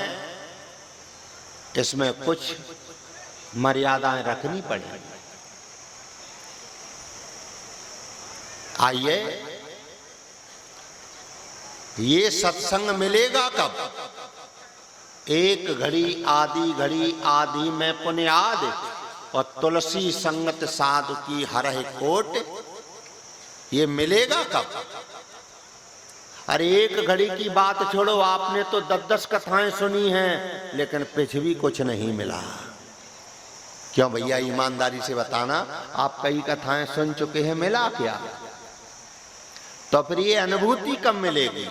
इसमें कुछ मर्यादाएं रखनी पड़ेगी। आइए, ये सत्संग मिलेगा कब? एक घड़ी आदि में पुण्याद, और तुलसी संगत साधु की हरहि कोट। ये मिलेगा कब? अरे एक घड़ी की बात छोड़ो, आपने तो 10-10 कथाएं सुनी हैं, लेकिन कुछ भी कुछ नहीं मिला। क्यों भैया, ईमानदारी से बताना, आप कई कथाएं सुन चुके हैं, मिला क्या? तो फिर ये अनुभूति कब मिलेगी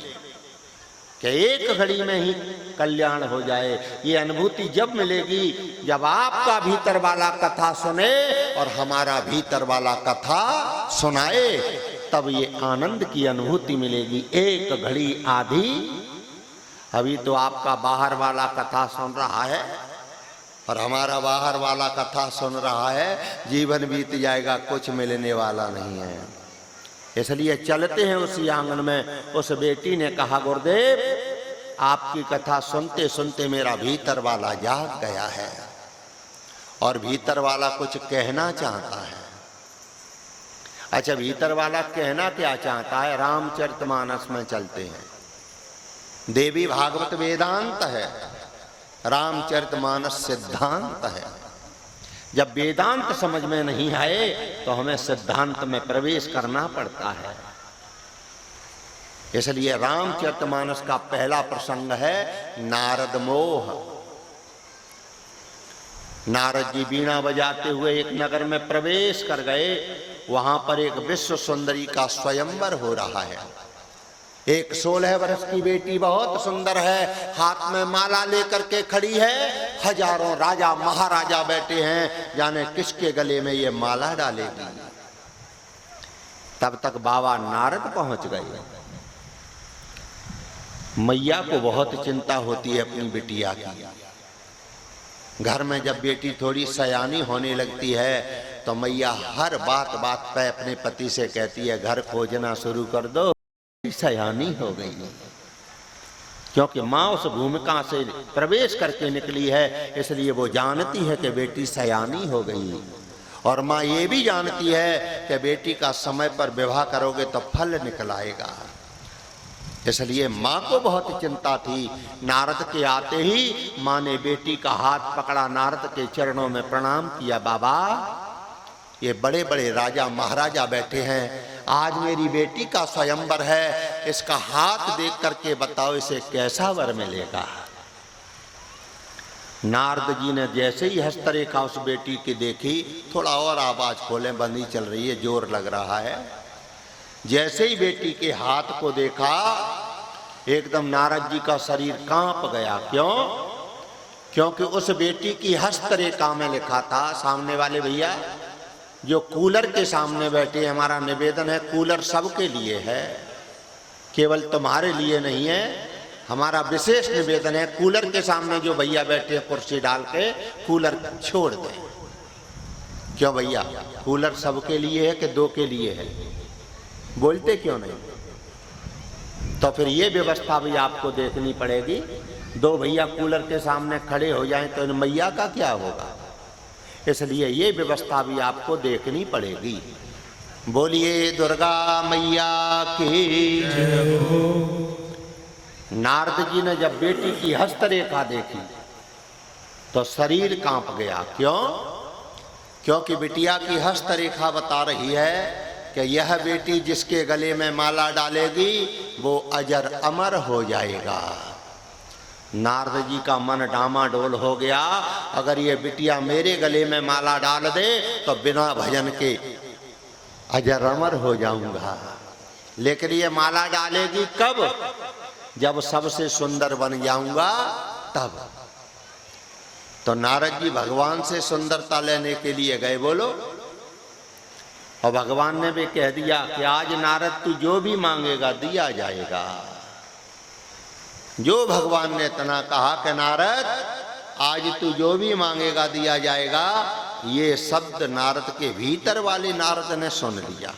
कि एक घड़ी में ही कल्याण हो जाए? ये अनुभूति जब मिलेगी जब आपका भीतर वाला कथा सुने और हमारा भीतर वाला कथा सुनाए, तब ये आनंद की अनुभूति मिलेगी। एक घड़ी आधी, अभी तो आपका बाहर वाला कथा सुन रहा है और हमारा बाहर वाला कथा सुन रहा है, जीवन बीत जाएगा, कुछ मिलने वाला नहीं है। इसलिए चलते हैं उसी आंगन में। उस बेटी ने कहा, गुरुदेव आपकी कथा सुनते सुनते मेरा भीतर वाला जाग गया है और भीतर वाला कुछ कहना चाहता है। अच्छा, भीतर वाला कहना क्या चाहता है? रामचरितमानस में चलते हैं। देवी भागवत वेदांत है, रामचरितमानस सिद्धांत है। जब वेदांत समझ में नहीं आए तो हमें सिद्धांत में प्रवेश करना पड़ता है। इसलिए रामचरितमानस का पहला प्रसंग है नारद मोह। नारद जी बीणा बजाते हुए एक नगर में प्रवेश कर गए। वहां पर एक विश्व सुंदरी का स्वयंवर हो रहा है। एक 16 वर्ष की बेटी बहुत सुंदर है, हाथ में माला लेकर के खड़ी है। हजारों राजा महाराजा बैठे हैं, जाने किसके गले में ये माला डालेगी। तब तक बाबा नारद पहुंच गए। मैया को बहुत चिंता होती है अपनी बिटिया की। घर में जब बेटी थोड़ी सयानी होने लगती है तो मैया हर बात पे अपने पति से कहती है, घर खोजना शुरू कर दो, सयानी हो गई। क्योंकि माँ उस भूमिका से प्रवेश करके निकली है, इसलिए वो जानती है कि बेटी सयानी हो गई। और माँ ये भी जानती है कि बेटी का समय पर विवाह करोगे तो फल निकल आएगा। इसलिए माँ को बहुत चिंता थी। नारद के आते ही माँ ने बेटी का हाथ पकड़ा, नारद के चरणों में प्रणाम किया। बाबा, ये बड़े बड़े राजा महाराजा बैठे हैं, आज मेरी बेटी का स्वयंवर है, इसका हाथ देख करके बताओ इसे कैसा वर मिलेगा। नारद जी ने जैसे ही हस्तरेखा उस बेटी की देखी, थोड़ा और आवाज खोलें, बंदी चल रही है, जोर लग रहा है। जैसे ही बेटी के हाथ को देखा, एकदम नारद जी का शरीर कांप गया। क्यों? क्योंकि उस बेटी की हस्तरेखा में लिखा था, सामने वाले भैया जो कूलर के सामने बैठे, हमारा निवेदन है, कूलर सबके लिए है, केवल तुम्हारे लिए नहीं है। हमारा विशेष निवेदन है, कूलर के सामने जो भैया बैठे कुर्सी डाल के कूलर छोड़ दें। क्यों भैया, कूलर सबके लिए है कि दो के लिए है? बोलते क्यों नहीं? तो फिर ये व्यवस्था भी आपको देखनी पड़ेगी। दो भैया कूलर के सामने खड़े हो जाएं तो इन मैया का क्या होगा? इसलिए ये व्यवस्था भी आपको देखनी पड़ेगी। बोलिए दुर्गा मैया की जय हो। नारद जी ने जब बेटी की हस्तरेखा देखी तो शरीर कांप गया। क्यों? क्योंकि बिटिया की हस्तरेखा बता रही है कि यह बेटी जिसके गले में माला डालेगी वो अजर अमर हो जाएगा। नारद जी का मन डामाडोल हो गया। अगर ये बिटिया मेरे गले में माला डाल दे तो बिना भजन के अजर अमर हो जाऊंगा। लेकिन ये माला डालेगी कब? जब सबसे सुंदर बन जाऊंगा तब। तो नारद जी भगवान से सुंदरता लेने के लिए गए। बोलो। और भगवान ने भी कह दिया कि आज नारद तू जो भी मांगेगा दिया जाएगा। जो भगवान ने इतना कहा कि नारद आज तू जो भी मांगेगा दिया जाएगा, ये शब्द नारद के भीतर वाले नारद ने सुन लिया।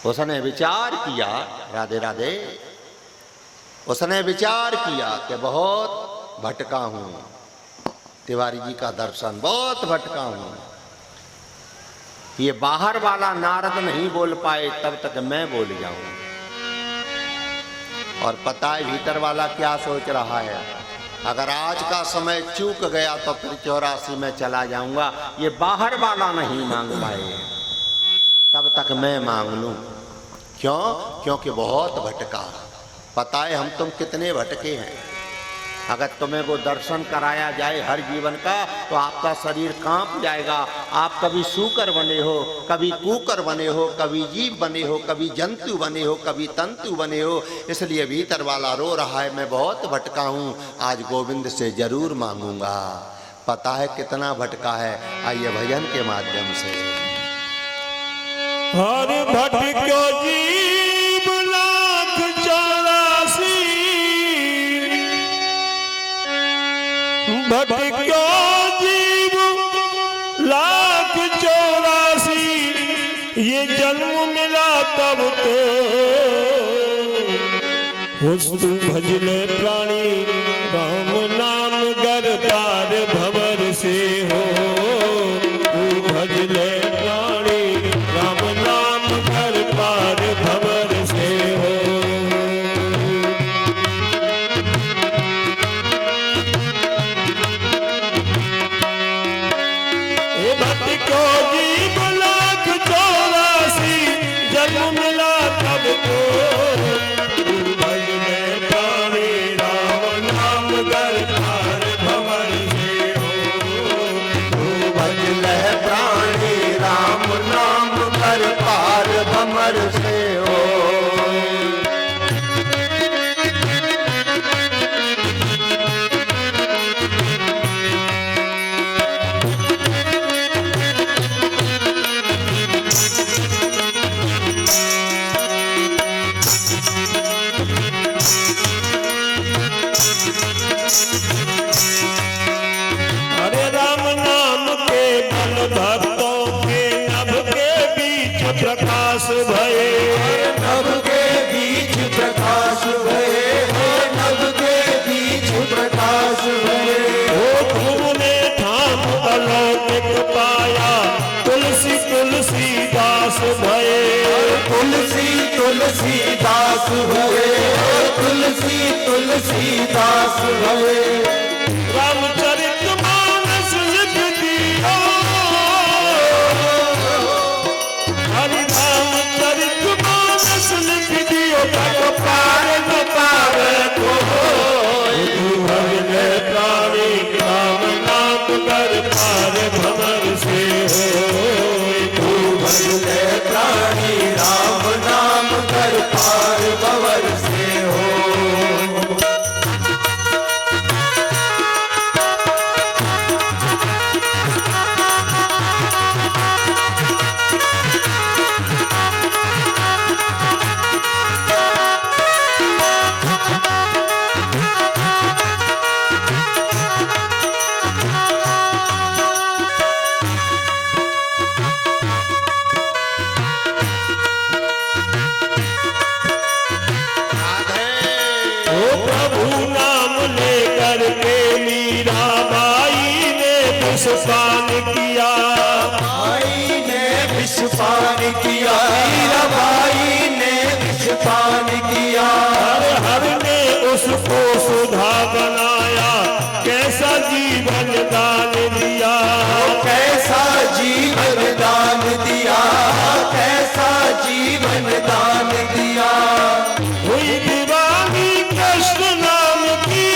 उसने विचार किया, राधे राधे, उसने विचार किया कि बहुत भटका हूं, तिवारी जी का दर्शन, बहुत भटका हूं। ये बाहर वाला नारद नहीं बोल पाए तब तक मैं बोल जाऊं। और पता है भीतर वाला क्या सोच रहा है, अगर आज का समय चूक गया तो फिर 84 में चला जाऊंगा। ये बाहर वाला नहीं मांग पाए तब तक मैं मांग लूं। क्यों? क्योंकि बहुत भटका। पता है हम तुम कितने भटके हैं। अगर तुम्हें वो दर्शन कराया जाए हर जीवन का तो आपका शरीर कांप जाएगा। आप कभी सूकर बने हो, कभी कूकर बने हो, कभी जीव बने हो, कभी जंतु बने हो, कभी तंतु बने हो। इसलिए भीतर वाला रो रहा है मैं बहुत भटका हूँ, आज गोविंद से जरूर मांगूंगा। पता है कितना भटका है, आइए भजन के माध्यम से। हर भटक्यो जीव लाख 84, भटक्यो जीव लाख 84, ये जन्म मिला तब तो हुस्न भजले प्राणी राम नाम गर पार भंवर से हो। तू भजले प्राणी राम नाम गर पार भंवर से हो। भटक्यो जीव लाख 84, जन्म मिला तब तो भजले प्राणी राम नाम गर पार भंवर से हो। तू भजले प्राणी राम नाम कर पार भंवर से हो। अरे राम नाम के बल भक्तों के नभ के बीच प्रकाश भये। नभ के बीच प्रकाश भये, नभ के बीच प्रकाश भये। ओ तुमने थाम अलौकिक पाया, तुलसी तुलसीदास भये। तुलसी तुलसीदास भये, तुलसी तुलसीदास भये। रामचरित मानस लिख दिया, हरि रामचरित मानस लिख दियो, तब पार न पावे कोई। तू भजले प्राणी राम नाम गर पार भंवर से होय। तू भजले प्राणी राम नाम कर पार भंवर से हो। ओ प्रभु नाम लेकर के मीराबाई ने विषपान किया। भाई ने विषपान किया, मीराबाई ने विषपान किया। हर ने उसको सुधा बनाया, कैसा जीवन दान दिया। कैसा जीवन दान दिया, कैसा जीवन दान दिया। हुई दीवानी कृष्ण नाम की,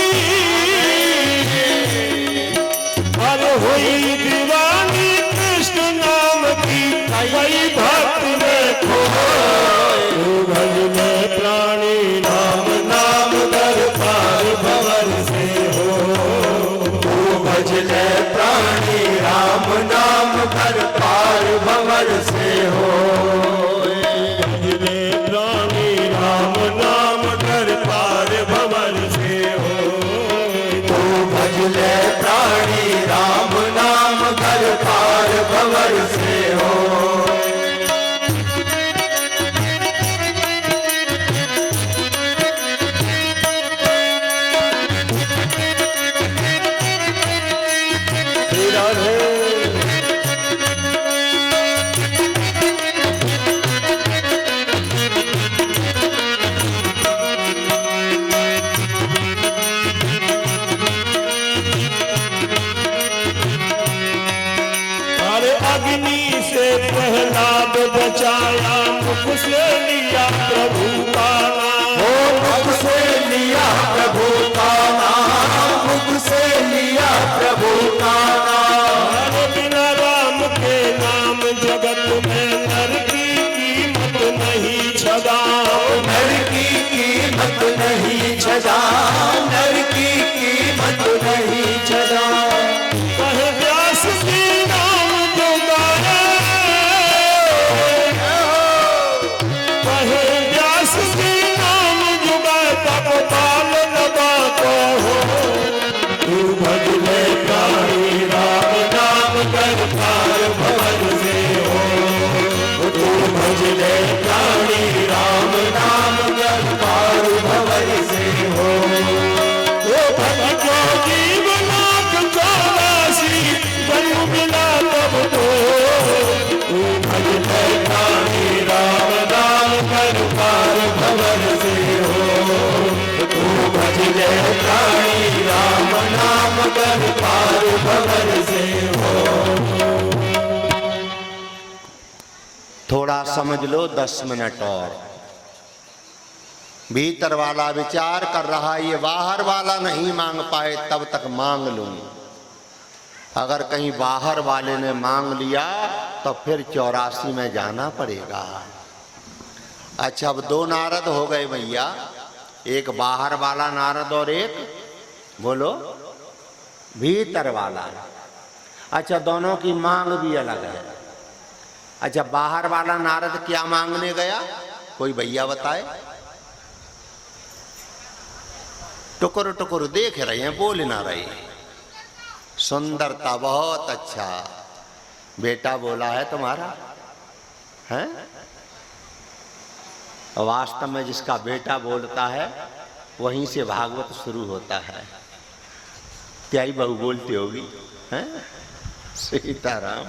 अरे हुई दीवानी कृष्ण नाम की, वही भक्त में खोए। तू भजले प्राणी राम नाम गर पार भंवर से हो। तू भजले प्राणी राम नाम कर पार भंवर अग्नि से प्रहलाद बचाया, मुख से लिया प्रभु का नाम। ओ मुख से लिया प्रभु का नाम, मुख से लिया प्रभु का नाम। बिना राम के नाम जगत में नर की कीमत नहीं छदा, नर की कीमत नहीं छदा, नर की कीमत नहीं छदा। कहे व्यास जी नाम जो गाया, कहे व्यास जी नाम जो गाया, तब बाल लगा को हो। तू भज ले प्राणी राम नाम कर पार भवन से हो। तू भज ले प्राणी राम नाम कर पार भवन से हो। वो भक्त को जीवनाथ चौरासी जन्म मिला तब तो। तू भज ले प्राणी राम नाम कर पार भवन से हो। तू भज ले प्राणी राम नाम कर पार भवन से हो। थोड़ा समझ लो, 10 मिनट और। भीतर वाला विचार कर रहा है, ये बाहर वाला नहीं मांग पाए तब तक मांग लूं। अगर कहीं बाहर वाले ने मांग लिया तो फिर 84 में जाना पड़ेगा। अच्छा, अब 2 नारद हो गए भैया, एक बाहर वाला नारद और एक बोलो भीतर वाला। अच्छा, दोनों की मांग भी अलग है। अच्छा, बाहर वाला नारद क्या मांगने गया, कोई भैया बताए? टुकुर टुकुर देख रहे हैं, बोल ना रहे। सुंदरता बहुत अच्छा, बेटा बोला है तुम्हारा है। वास्तव में जिसका बेटा बोलता है वहीं से भागवत शुरू होता है। क्या ही बहू बोलती होगी हैं? सीताराम,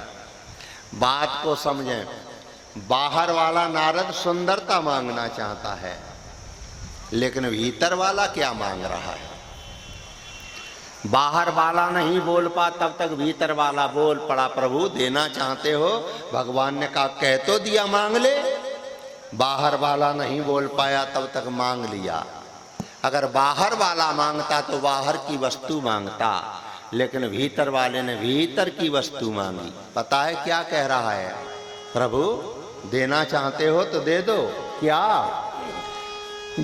बात को समझें। बाहर वाला नारद सुंदरता मांगना चाहता है, लेकिन भीतर वाला क्या मांग रहा है? बाहर वाला नहीं बोल पा तब तक भीतर वाला बोल पड़ा, प्रभु देना चाहते हो? भगवान ने कहा कह तो दिया, मांग ले। बाहर वाला नहीं बोल पाया तब तक मांग लिया। अगर बाहर वाला मांगता तो बाहर की वस्तु मांगता, लेकिन भीतर वाले ने भीतर की वस्तु मांगी। पता है क्या कह रहा है? प्रभु देना चाहते हो तो दे दो। क्या?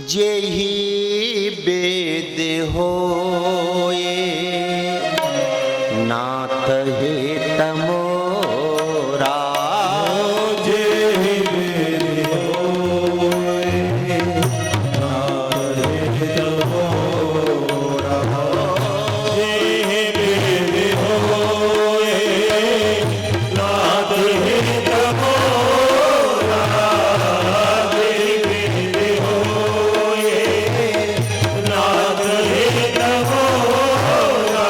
जेहि वेद होए नाथ हित मोरा, जेहि वेद होए नाथ हित मोरा। जेहि वेद होए नाथ हित मोरा। जेहि वेद होए नाथ हित मोरा।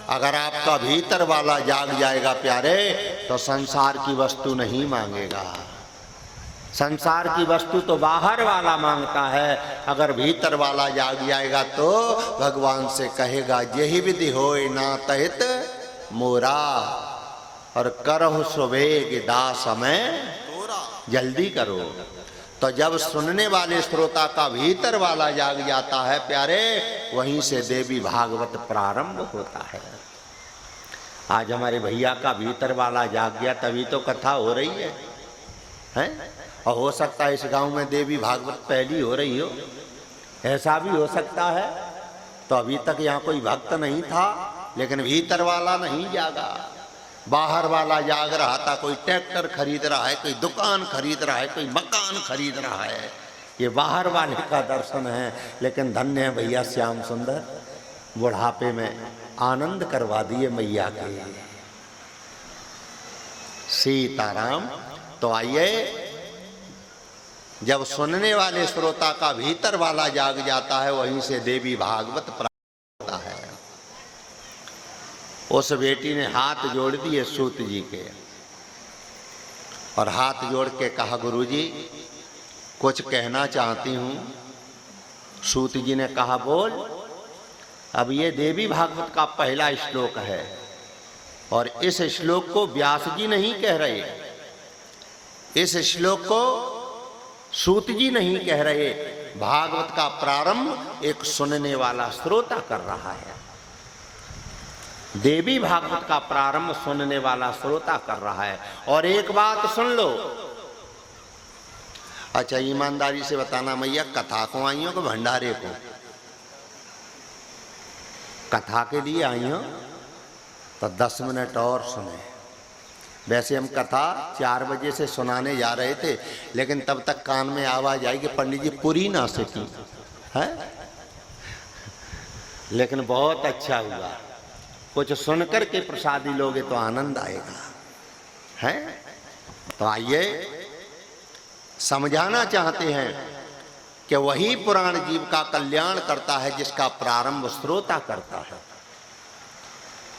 अगर आपका भीतर वाला जाग जाएगा प्यारे, तो संसार की वस्तु नहीं मांगेगा। संसार की वस्तु तो बाहर वाला मांगता है। अगर भीतर वाला जाग जाएगा तो भगवान से कहेगा यही विधि होए नाथ हित मोरा, और करहु सुवेग दास में जल्दी करो। तो जब सुनने वाले श्रोता का भीतर वाला जाग जाता है प्यारे, वहीं से देवी भागवत प्रारंभ होता है। आज हमारे भैया का भीतर वाला जाग गया, तभी तो कथा हो रही है, हैं? और हो सकता है इस गांव में देवी भागवत पहली हो रही हो, ऐसा भी हो सकता है। तो अभी तक यहाँ कोई भक्त नहीं था, लेकिन भीतर वाला नहीं जागा। बाहर वाला जाग रहा था, कोई ट्रैक्टर खरीद रहा है, कोई दुकान खरीद रहा है, कोई मकान खरीद रहा है। ये बाहर वाले का दर्शन है। लेकिन धन्य है भैया श्याम सुंदर, बुढ़ापे में आनंद करवा दिए मैया के। सीताराम। तो आइए, जब सुनने वाले श्रोता का भीतर वाला जाग जाता है, वहीं से देवी भागवत प्राप्त होता है। उस बेटी ने हाथ जोड़ दिए सूत जी के, और हाथ जोड़ के कहा गुरुजी कुछ कहना चाहती हूँ। सूत जी ने कहा बोल। अब ये देवी भागवत का पहला श्लोक है। और इस श्लोक को व्यास जी नहीं कह रहे, इस श्लोक को सूत जी नहीं कह रहे, भागवत का प्रारंभ एक सुनने वाला श्रोता कर रहा है। देवी भागवत का प्रारंभ सुनने वाला श्रोता कर रहा है। और एक बात सुन लो, अच्छा ईमानदारी से बताना मैया, कथा को आई हो कि भंडारे को? कथा के लिए आई हो तो 10 मिनट और सुने। वैसे हम कथा 4 बजे से सुनाने जा रहे थे, लेकिन तब तक कान में आवाज आई कि पंडित जी पूरी ना सकी है, लेकिन बहुत अच्छा हुआ। कुछ सुनकर के प्रसादी लोगे तो आनंद आएगा, है? तो आइए, समझाना चाहते हैं कि वही पुराण जीव का कल्याण करता है जिसका प्रारंभ श्रोता करता है।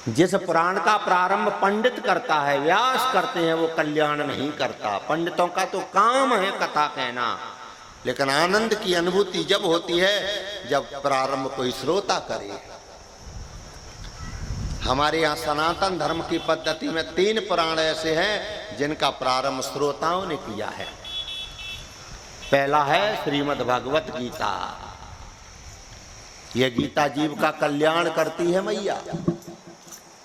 जिस पुराण का प्रारंभ पंडित करता है, व्यास करते हैं, वो कल्याण नहीं करता। पंडितों का तो काम है कथा कहना, लेकिन आनंद की अनुभूति जब होती है जब प्रारंभ कोई श्रोता करे। हमारे यहाँ सनातन धर्म की पद्धति में 3 पुराण ऐसे हैं जिनका प्रारंभ श्रोताओं ने किया है। पहला है श्रीमद् भगवत गीता। यह गीता जीव का कल्याण करती है मैया।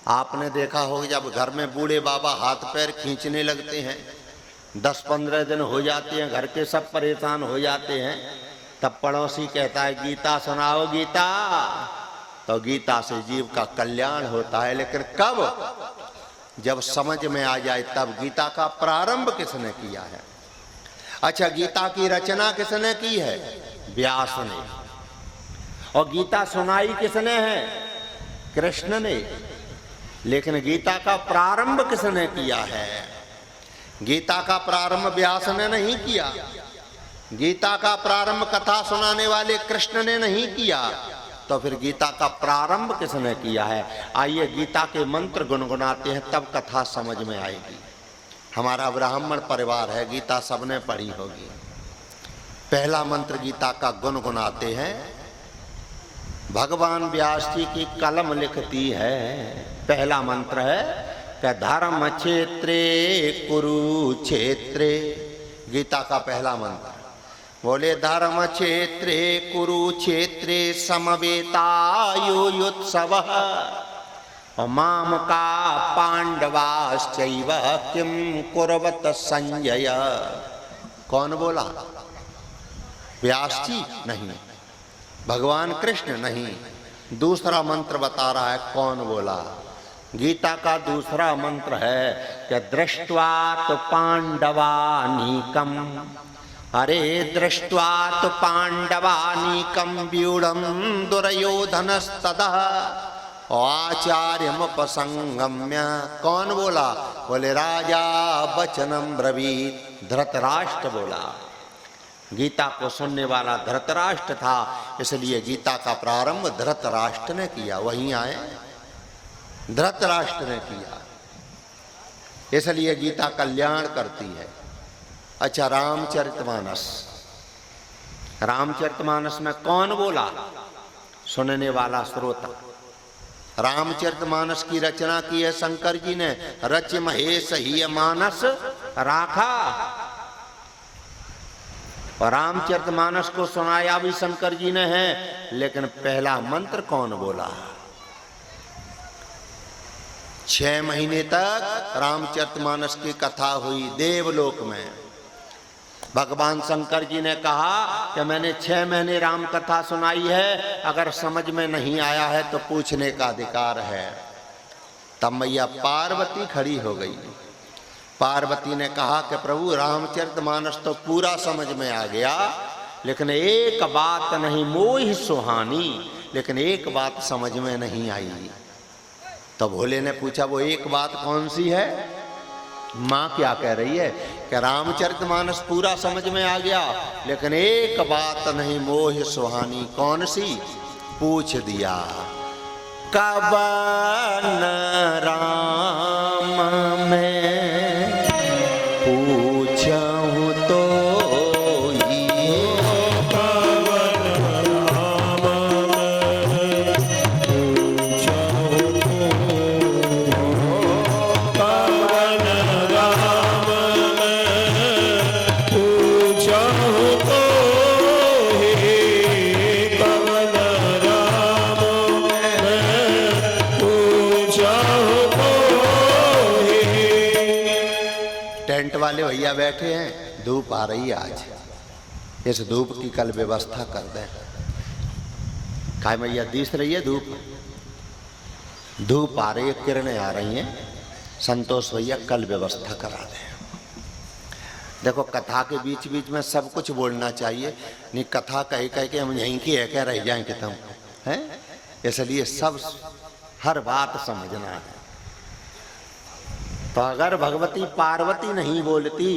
आपने देखा होगा जब घर में बूढ़े बाबा हाथ पैर खींचने लगते हैं, 10-15 दिन हो जाते हैं, घर के सब परेशान हो जाते हैं, तब पड़ोसी कहता है गीता सुनाओ गीता, तो गीता से जीव का कल्याण होता है। लेकिन कब? जब समझ में आ जाए तब। गीता का प्रारंभ किसने किया है? अच्छा, गीता की रचना किसने की है? व्यास ने। और गीता सुनाई किसने है? कृष्ण ने। लेकिन गीता का प्रारंभ किसने किया है? गीता का प्रारंभ व्यास ने नहीं किया। गीता का प्रारंभ कथा सुनाने वाले कृष्ण ने नहीं किया। तो फिर गीता का प्रारंभ किसने किया है? आइए गीता के मंत्र गुनगुनाते हैं, तब कथा समझ में आएगी। हमारा ब्राह्मण परिवार है, गीता सबने पढ़ी होगी। पहला मंत्र गीता का गुनगुनाते हैं। भगवान व्यास जी की कलम लिखती है। पहला मंत्र है कि धर्म क्षेत्रे कुरुक्षेत्रे। गीता का पहला मंत्र बोले, धर्म क्षेत्रे कुरुक्षेत्रे समवेतायुयुत्सवः माम का पांडवाश्चैव किम कुर्वत संजय। कौन बोला? व्यास जी? नहीं। भगवान कृष्ण? नहीं। दूसरा मंत्र बता रहा है कौन बोला। गीता का दूसरा मंत्र है कि दृष्ट्वा तो पांडवानीकम, अरे दृष्ट्वा तो पांडवानीकम व्यूढ़म दुर्योधनस्ततः आचार्यमुपसंगम्य। कौन बोला? बोले राजा वचनम ब्रवीत। धृतराष्ट्र बोला। गीता को सुनने वाला धृतराष्ट्र था, इसलिए गीता का प्रारंभ धृतराष्ट्र ने किया। वहीं आए, धृतराष्ट्र ने किया, इसलिए गीता कल्याण करती है। अच्छा, रामचरितमानस। रामचरितमानस में कौन बोला? सुनने वाला श्रोता। रामचरितमानस की रचना की है शंकर जी ने। रच महेश ही मानस राखा। और रामचरितमानस को सुनाया भी शंकर जी ने है, लेकिन पहला मंत्र कौन बोला? 6 महीने तक रामचरितमानस की कथा हुई देवलोक में। भगवान शंकर जी ने कहा कि मैंने 6 महीने राम कथा सुनाई है, अगर समझ में नहीं आया है तो पूछने का अधिकार है। तब मैया पार्वती खड़ी हो गई। पार्वती ने कहा कि प्रभु रामचरितमानस तो पूरा समझ में आ गया, लेकिन एक बात नहीं मोहि सुहानी, लेकिन एक बात समझ में नहीं आई। तो भोले ने पूछा वो एक बात कौन सी है? माँ क्या कह रही है कि रामचरितमानस पूरा समझ में आ गया, लेकिन एक बात नहीं मोहि सुहानी। कौन सी? पूछ दिया। कवन राम में पूछूं तो चाहो मोहि। टेंट वाले भैया बैठे हैं, धूप आ रही है आज, इस धूप की कल व्यवस्था कर दें। काय मैया दिख रही है धूप, धूप आ रही है, किरणें आ रही हैं, संतोष भैया कल व्यवस्था करा दें। देखो कथा के बीच बीच में सब कुछ बोलना चाहिए, नहीं कथा कह कह के हम यहीं की है क्या रह जाएं कि तुम हैं, इसलिए सब हर बात समझना है। तो अगर भगवती पार्वती नहीं बोलती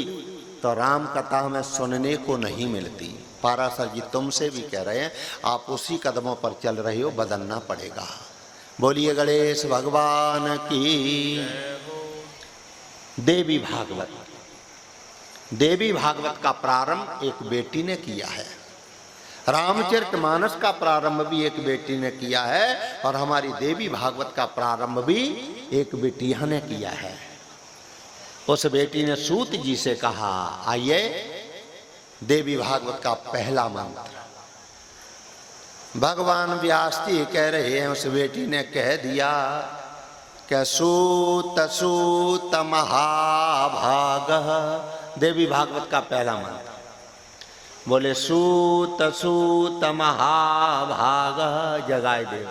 तो राम कथा में सुनने को नहीं मिलती। पाराशर जी तुमसे भी कह रहे हैं, आप उसी कदमों पर चल रहे हो, बदलना पड़ेगा। बोलिए गणेश भगवान की। देवी भागवत, देवी भागवत का प्रारंभ एक बेटी ने किया है, रामचरितमानस का प्रारंभ भी एक बेटी ने किया है, और हमारी देवी भागवत का प्रारंभ भी एक बेटिया ने किया है। उस बेटी ने सूत जी से कहा, आइए देवी भागवत का पहला मंत्र। भगवान व्यास जी कह रहे हैं, उस बेटी ने कह दिया कि सूत सूत महाभागः, देवी भागवत का पहला मंत्र। बोले सूत सूत महाभागः, जगाए देव।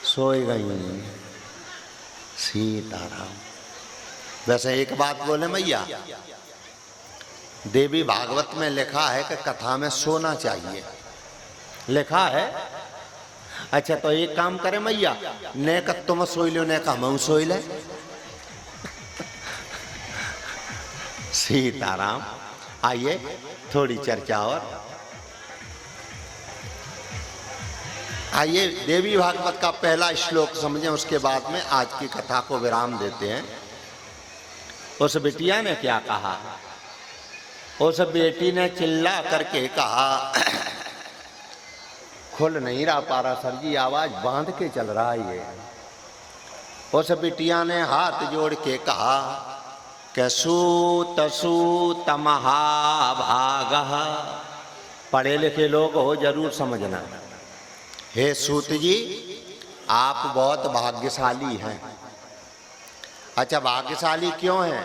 सोई गई सीताराम। वैसे एक बात बोले मैया, देवी भागवत में लिखा है कि कथा में सोना चाहिए, लिखा है। अच्छा तो एक काम करे मैया, ने का तुम सोई लो, ने का हम सोई ले। सीताराम। आइए थोड़ी चर्चा और। आइए देवी भागवत का पहला श्लोक समझें, उसके बाद में आज की कथा को विराम देते हैं। उस बिटिया ने क्या कहा? उस बेटी ने चिल्ला करके कहा, खुल नहीं रहा पाराशर जी, आवाज बांध के चल रहा है ये। उस बिटिया ने हाथ जोड़ के कहा कि सूत सूत महाभागः। पढ़े लिखे लोग हो जरूर समझना। हे सूत जी, आप बहुत भाग्यशाली हैं। अच्छा भाग्यशाली क्यों हैं?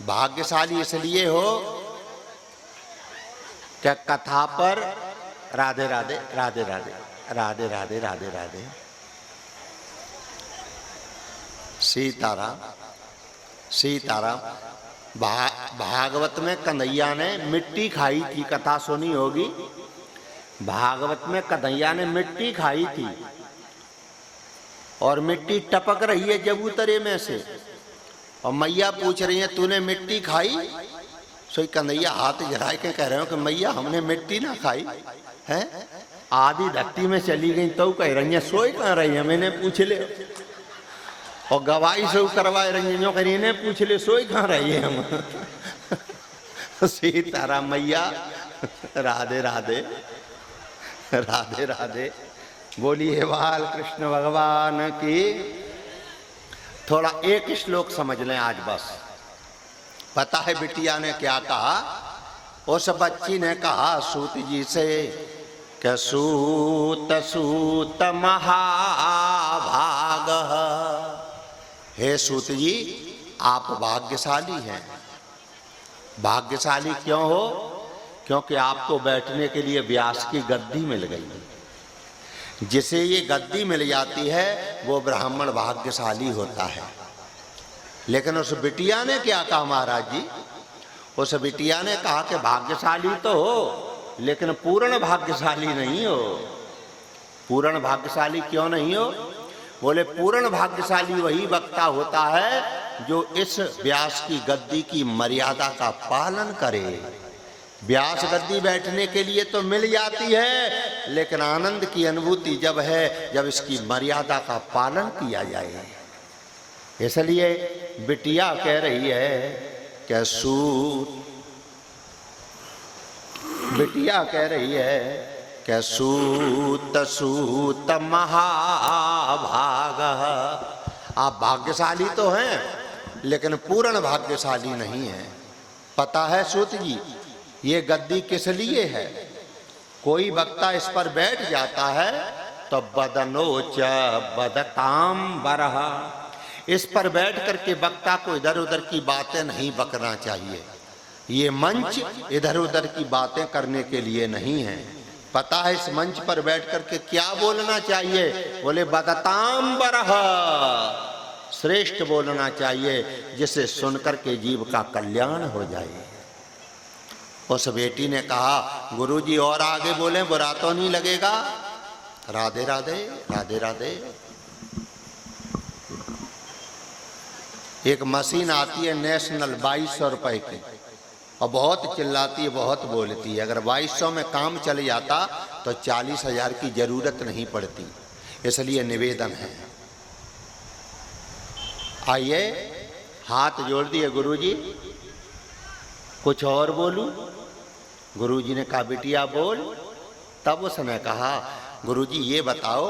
भाग्यशाली इसलिए हो कि कथा पर राधे राधे राधे राधे राधे राधे राधे राधे सीताराम सीताराम। भागवत में कन्हैया ने मिट्टी खाई थी, कथा सुनी होगी। भागवत में कन्हैया ने मिट्टी खाई थी और मिट्टी टपक रही है जबूतरे में से, और मैया पूछ रही है तूने मिट्टी खाई? सो कन्हैया हाथ जरा के कह रहे हो कि मैया हमने मिट्टी ना खाई है। आधी धरती में चली गई तो कह रही है सोई कहाँ रही है, मैंने पूछ ले। और गवाही से करवा रही है, कह रही पूछ ले सोई कहाँ रही है हम। सीताराम मैया राधे राधे राधे राधे। बोलिए बाल कृष्ण भगवान की। थोड़ा एक श्लोक समझ लें आज बस। पता है बिटिया ने क्या कहा? उस बच्ची ने कहा सूत जी से कि सूत सूत महाभागः। हे सूत जी, आप भाग्यशाली हैं। भाग्यशाली क्यों हो? क्योंकि आपको बैठने के लिए व्यास की गद्दी मिल गई। जिसे ये गद्दी मिल जाती है वो ब्राह्मण भाग्यशाली होता है। लेकिन उस बिटिया ने क्या कहा महाराज जी? उस बिटिया ने कहा कि भाग्यशाली तो हो लेकिन पूर्ण भाग्यशाली नहीं हो। पूर्ण भाग्यशाली क्यों नहीं हो? बोले पूर्ण भाग्यशाली वही वक्ता होता है जो इस व्यास की गद्दी की मर्यादा का पालन करे। व्यास गद्दी बैठने के लिए तो मिल जाती है, लेकिन आनंद की अनुभूति जब है जब इसकी मर्यादा का पालन किया जाए। इसलिए बिटिया कह रही है कि बिटिया कह रही है कि सूत सूत महाभागः। आप भाग्यशाली तो हैं लेकिन पूर्ण भाग्यशाली नहीं है। पता है सूत जी, ये गद्दी किस लिए है? कोई वक्ता इस पर बैठ जाता है तो बदनोच बदताम बरह, इस पर बैठ करके वक्ता को इधर उधर की बातें नहीं बकना चाहिए। ये मंच इधर उधर की बातें करने के लिए नहीं है। पता है इस मंच पर बैठ करके क्या बोलना चाहिए? बोले बदताम बरह, श्रेष्ठ बोलना चाहिए जिसे सुनकर के जीव का कल्याण हो जाए। उस बेटी ने कहा गुरुजी और आगे बोले, बुरा तो नहीं लगेगा? राधे राधे राधे राधे। एक मशीन आती है नेशनल 2200 रुपए की, और बहुत चिल्लाती है, बहुत बोलती है। अगर 2200 में काम चल जाता तो 40,000 की जरूरत नहीं पड़ती। इसलिए निवेदन है, आइए हाथ जोड़ दिए गुरुजी, कुछ और बोलूं? गुरुजी ने कहा बिटिया बोल। तब उसने कहा गुरुजी ये बताओ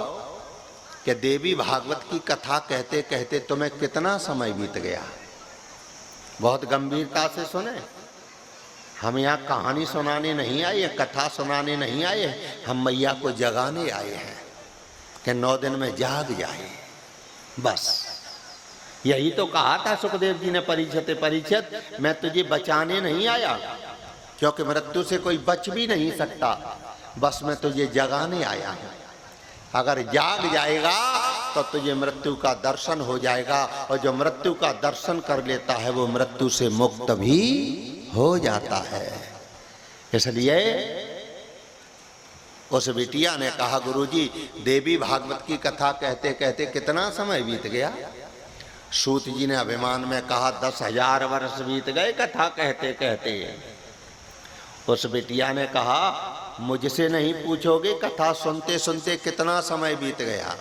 कि देवी भागवत की कथा कहते कहते तुम्हें कितना समय बीत गया? बहुत गंभीरता से सुने, हम यहाँ कहानी सुनाने नहीं आए, कथा सुनाने नहीं आए, हम मैया को जगाने आए हैं कि 9 दिन में जाग जाए। बस यही तो कहा था सुखदेव जी ने, परीक्षित मैं तुझे बचाने नहीं आया, क्योंकि मृत्यु से कोई बच भी नहीं सकता, बस मैं तुझे जगाने आया हूं। अगर जाग जाएगा तो तुझे मृत्यु का दर्शन हो जाएगा, और जो मृत्यु का दर्शन कर लेता है वो मृत्यु से मुक्त भी हो जाता है। इसलिए उस बिटिया ने कहा गुरुजी देवी भागवत की कथा कहते कहते कितना समय बीत गया? सूत जी ने अभिमान में कहा 10,000 वर्ष बीत गए कथा कहते कहते। उस बिटिया ने कहा मुझसे नहीं पूछोगे कथा सुनते सुनते कितना समय बीत गया?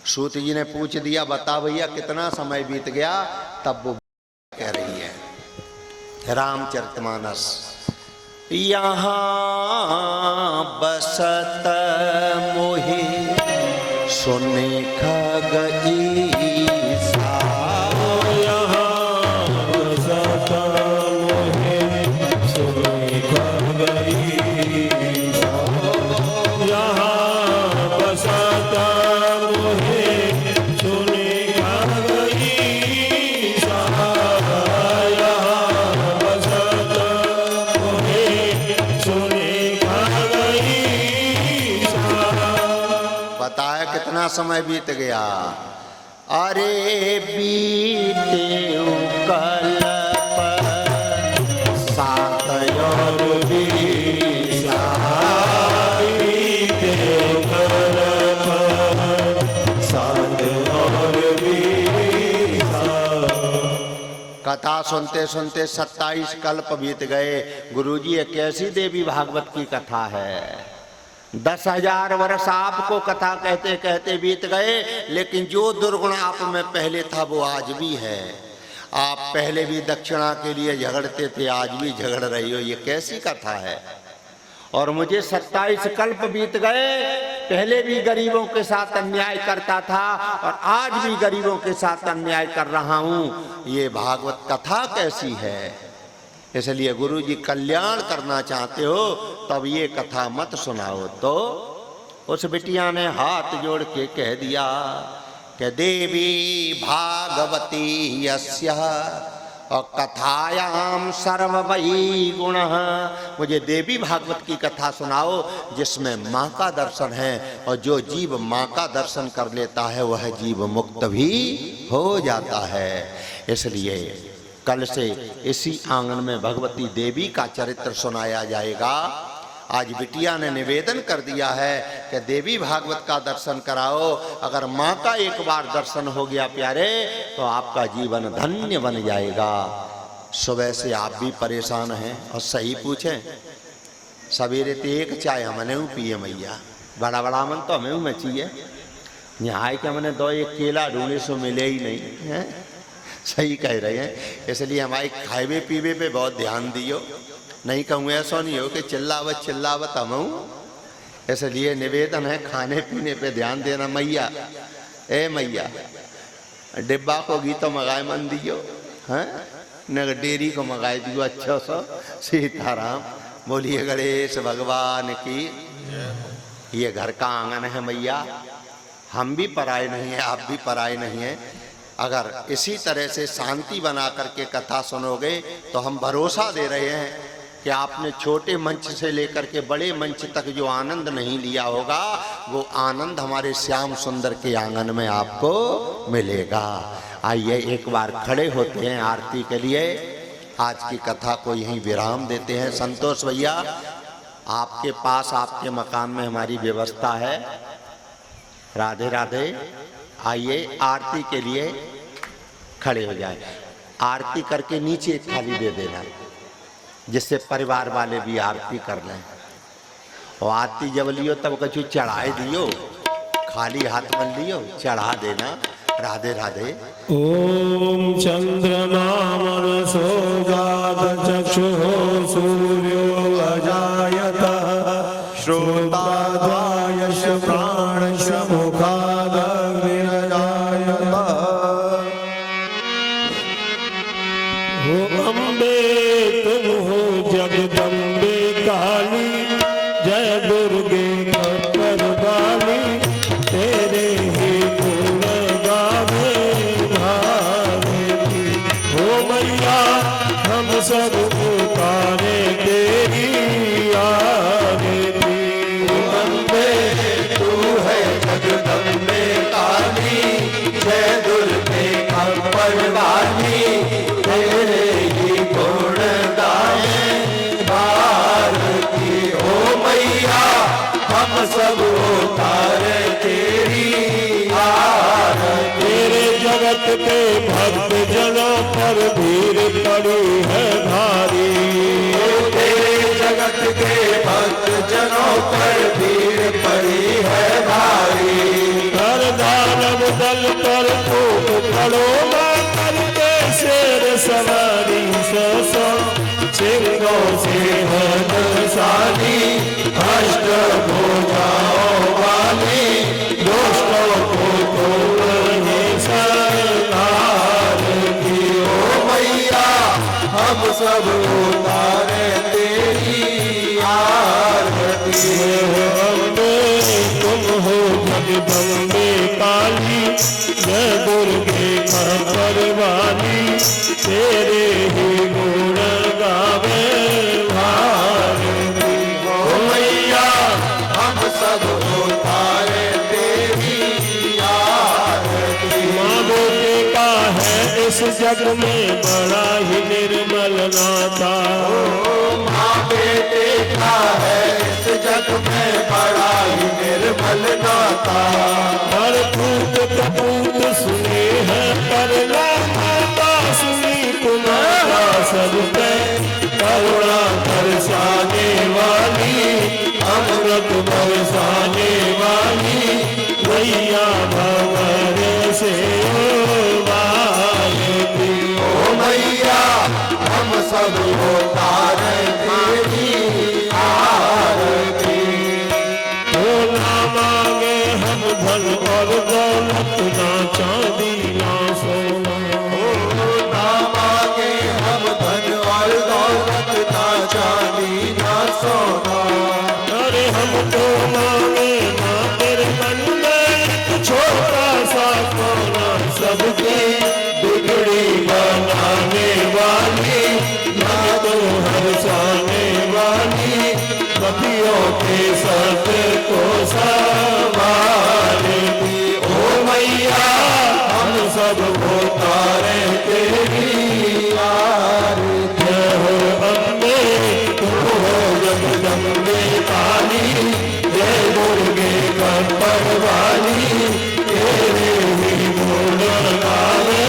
सूत जी ने पूछ दिया बता भैया कितना समय बीत गया? तब वो कह रही है रामचरितमानस, यहाँ बसत मोहि सुने खगई समय बीत गया। अरे बीते कल्प 7 और 20 बीते कल्प 7 और 20। कथा सुनते सुनते 27 कल्प बीत गए। गुरुजी ये कैसी देवी भागवत की कथा है? 10,000 वर्ष आपको कथा कहते कहते बीत गए, लेकिन जो दुर्गुण आप में पहले था वो आज भी है। आप पहले भी दक्षिणा के लिए झगड़ते थे, आज भी झगड़ रही हो, ये कैसी कथा है? और मुझे 27 कल्प बीत गए, पहले भी गरीबों के साथ अन्याय करता था और आज भी गरीबों के साथ अन्याय कर रहा हूँ। ये भागवत कथा कैसी है? इसलिए गुरुजी कल्याण करना चाहते हो तब ये कथा मत सुनाओ। तो उस बिटिया ने हाथ जोड़ के कह दिया कि देवी भागवती यस्यः और कथायाम सर्ववै गुणः, मुझे देवी भागवत की कथा सुनाओ जिसमें माँ का दर्शन है, और जो जीव माँ का दर्शन कर लेता है वह जीव मुक्त भी हो जाता है। इसलिए कल से इसी आंगन में भगवती देवी का चरित्र सुनाया जाएगा। आज बिटिया ने निवेदन कर दिया है कि देवी भागवत का दर्शन कराओ। अगर माँ का एक बार दर्शन हो गया प्यारे तो आपका जीवन धन्य बन जाएगा। सुबह से आप भी परेशान हैं और सही पूछें, सवेरे तो एक चाय हमने पिए मैया, बड़ा बड़ा मन तो हमें में चाहिए। यहाँ के हमने 2 एक केला ढूंढे सो मिले ही नहीं है। सही कह रहे हैं। इसलिए हमारे खाए पीवे पे बहुत ध्यान दियो, नहीं कहूँ ऐसा नहीं हो कि चिल्लावत हम हूँ। इसलिए निवेदन है खाने पीने पे ध्यान देना। मैया ए मैया डिब्बा को घी तो मंगाए मन दियो, हैं न डेरी को मंगाए दियो अच्छा सा। सीताराम बोलिए गणेश भगवान की। ये घर का आंगन है मैया, हम भी पराए नहीं हैं, आप भी पराए नहीं हैं। अगर इसी तरह से शांति बना करके कथा सुनोगे तो हम भरोसा दे रहे हैं कि आपने छोटे मंच से लेकर के बड़े मंच तक जो आनंद नहीं लिया होगा वो आनंद हमारे श्याम सुंदर के आंगन में आपको मिलेगा। आइए एक बार खड़े होते हैं आरती के लिए। आज की कथा को यहीं विराम देते हैं। संतोष भैया, आपके पास आपके मकान में हमारी व्यवस्था है। राधे राधे। आइए आरती के लिए खड़े हो जाए। आरती करके नीचे एक थाली दे देना जिससे परिवार वाले भी आरती कर लें। और आरती जब लियो तब कछु चढ़ाए दियो, खाली हाथ में लियो, चढ़ा देना। राधे राधे। ओम चंद्रनामन सोजात चक्षुः सूर्यो अजायत श्रोताद्वायश प्राणश मुखादग्निरजायत। हो अम्बे तुम हो जगदम्बे काली, जय दुर्गे खप्पर वाली, तेरे ही गुण गावे भावेती। हो मैया हम सब उतारे तेरी आरती। अम्बे तू है जगदम्बे काली, जय दुर्गे खप्पर वाली, तेरे ही गुण गाए भारती। ओ मैया हम सब उतारे तेरी आरती। तेरे जगत के भक्त जनों पर भीड़ पड़ी है भारी, तेरे जगत के भक्त जनों पर भीड़ पड़ी है भारी। हर दानव दल पर खूब पड़ो ना करके शेर सवारी। सो सिंहों से हदशाली, अष्ट भुजाओं वाली, दुष्टों को तुम ही संहार की। ओ मैया हम सब उतारे तेरी आरती। अम्बे तुम हो जगदम्बे काली, जय दुर्गे खप्पर वाली, तेरे ही गुण गावे भारती। ओ मैया हम सब उतारे तेरी आरती। माँ बेटे का है इस जग में बड़ा ही निर्मल नाता। माँ बेटे का है इस जग में बड़ा ही निर्मल नाता। हर पूत कपूत सुने हैं करना माता सुनी तुम्हारा सब पे। करुणा बरसाने वाली, अमृत बरसाने वाली, मैया भवर से वायती। ओ मैया हम सब उतारे तेरी आरती। तो ना मांगे हम धन और दौलत, ना चांदी ना सोना। ना मांगे हम धन और दौलत, ना चांदी ना सोना। अरे हमको मांगे ना तेरे मन में एक छोटा सा कोना। सबके बिगड़ी बनाने वाली, ना तो हर्षाने वाली, कपियों के सत को संभालती। ओ मैया हम सब उतारे तेरी आरती। जय हो अम्बे तुम हो जगदम्बे काली, जय दुर्गे खप्पर वाली, तेरे ही गुण गावे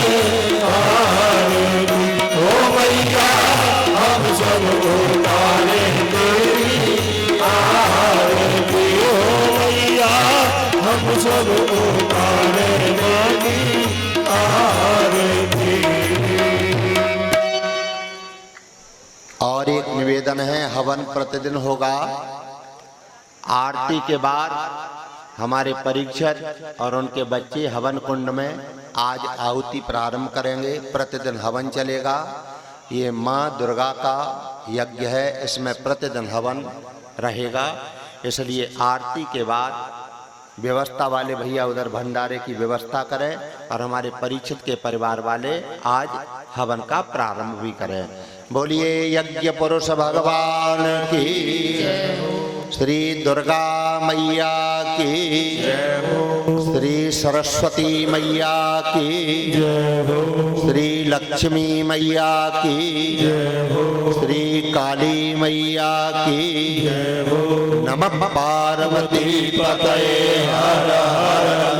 भारती। ओ मैया हम सब उतारे तेरी आरती। ओ मैया हम सब उतारे मांगी आरती। और एक निवेदन है, हवन प्रतिदिन होगा। आरती के बाद हमारे परीक्षक और उनके बच्चे हवन कुंड में आज आहुति प्रारंभ करेंगे। प्रतिदिन हवन चलेगा। ये माँ दुर्गा का यज्ञ है, इसमें प्रतिदिन हवन रहेगा। इसलिए आरती के बाद व्यवस्था वाले भैया उधर भंडारे की व्यवस्था करें और हमारे परीक्षित के परिवार वाले आज हवन का प्रारंभ भी करें। बोलिए यज्ञ पुरुष भगवान की, श्री दुर्गा मैया की, श्री सरस्वती मैया की, श्री लक्ष्मी मैया की, श्री काली मैया की। नमः पार्वती पतये हर हर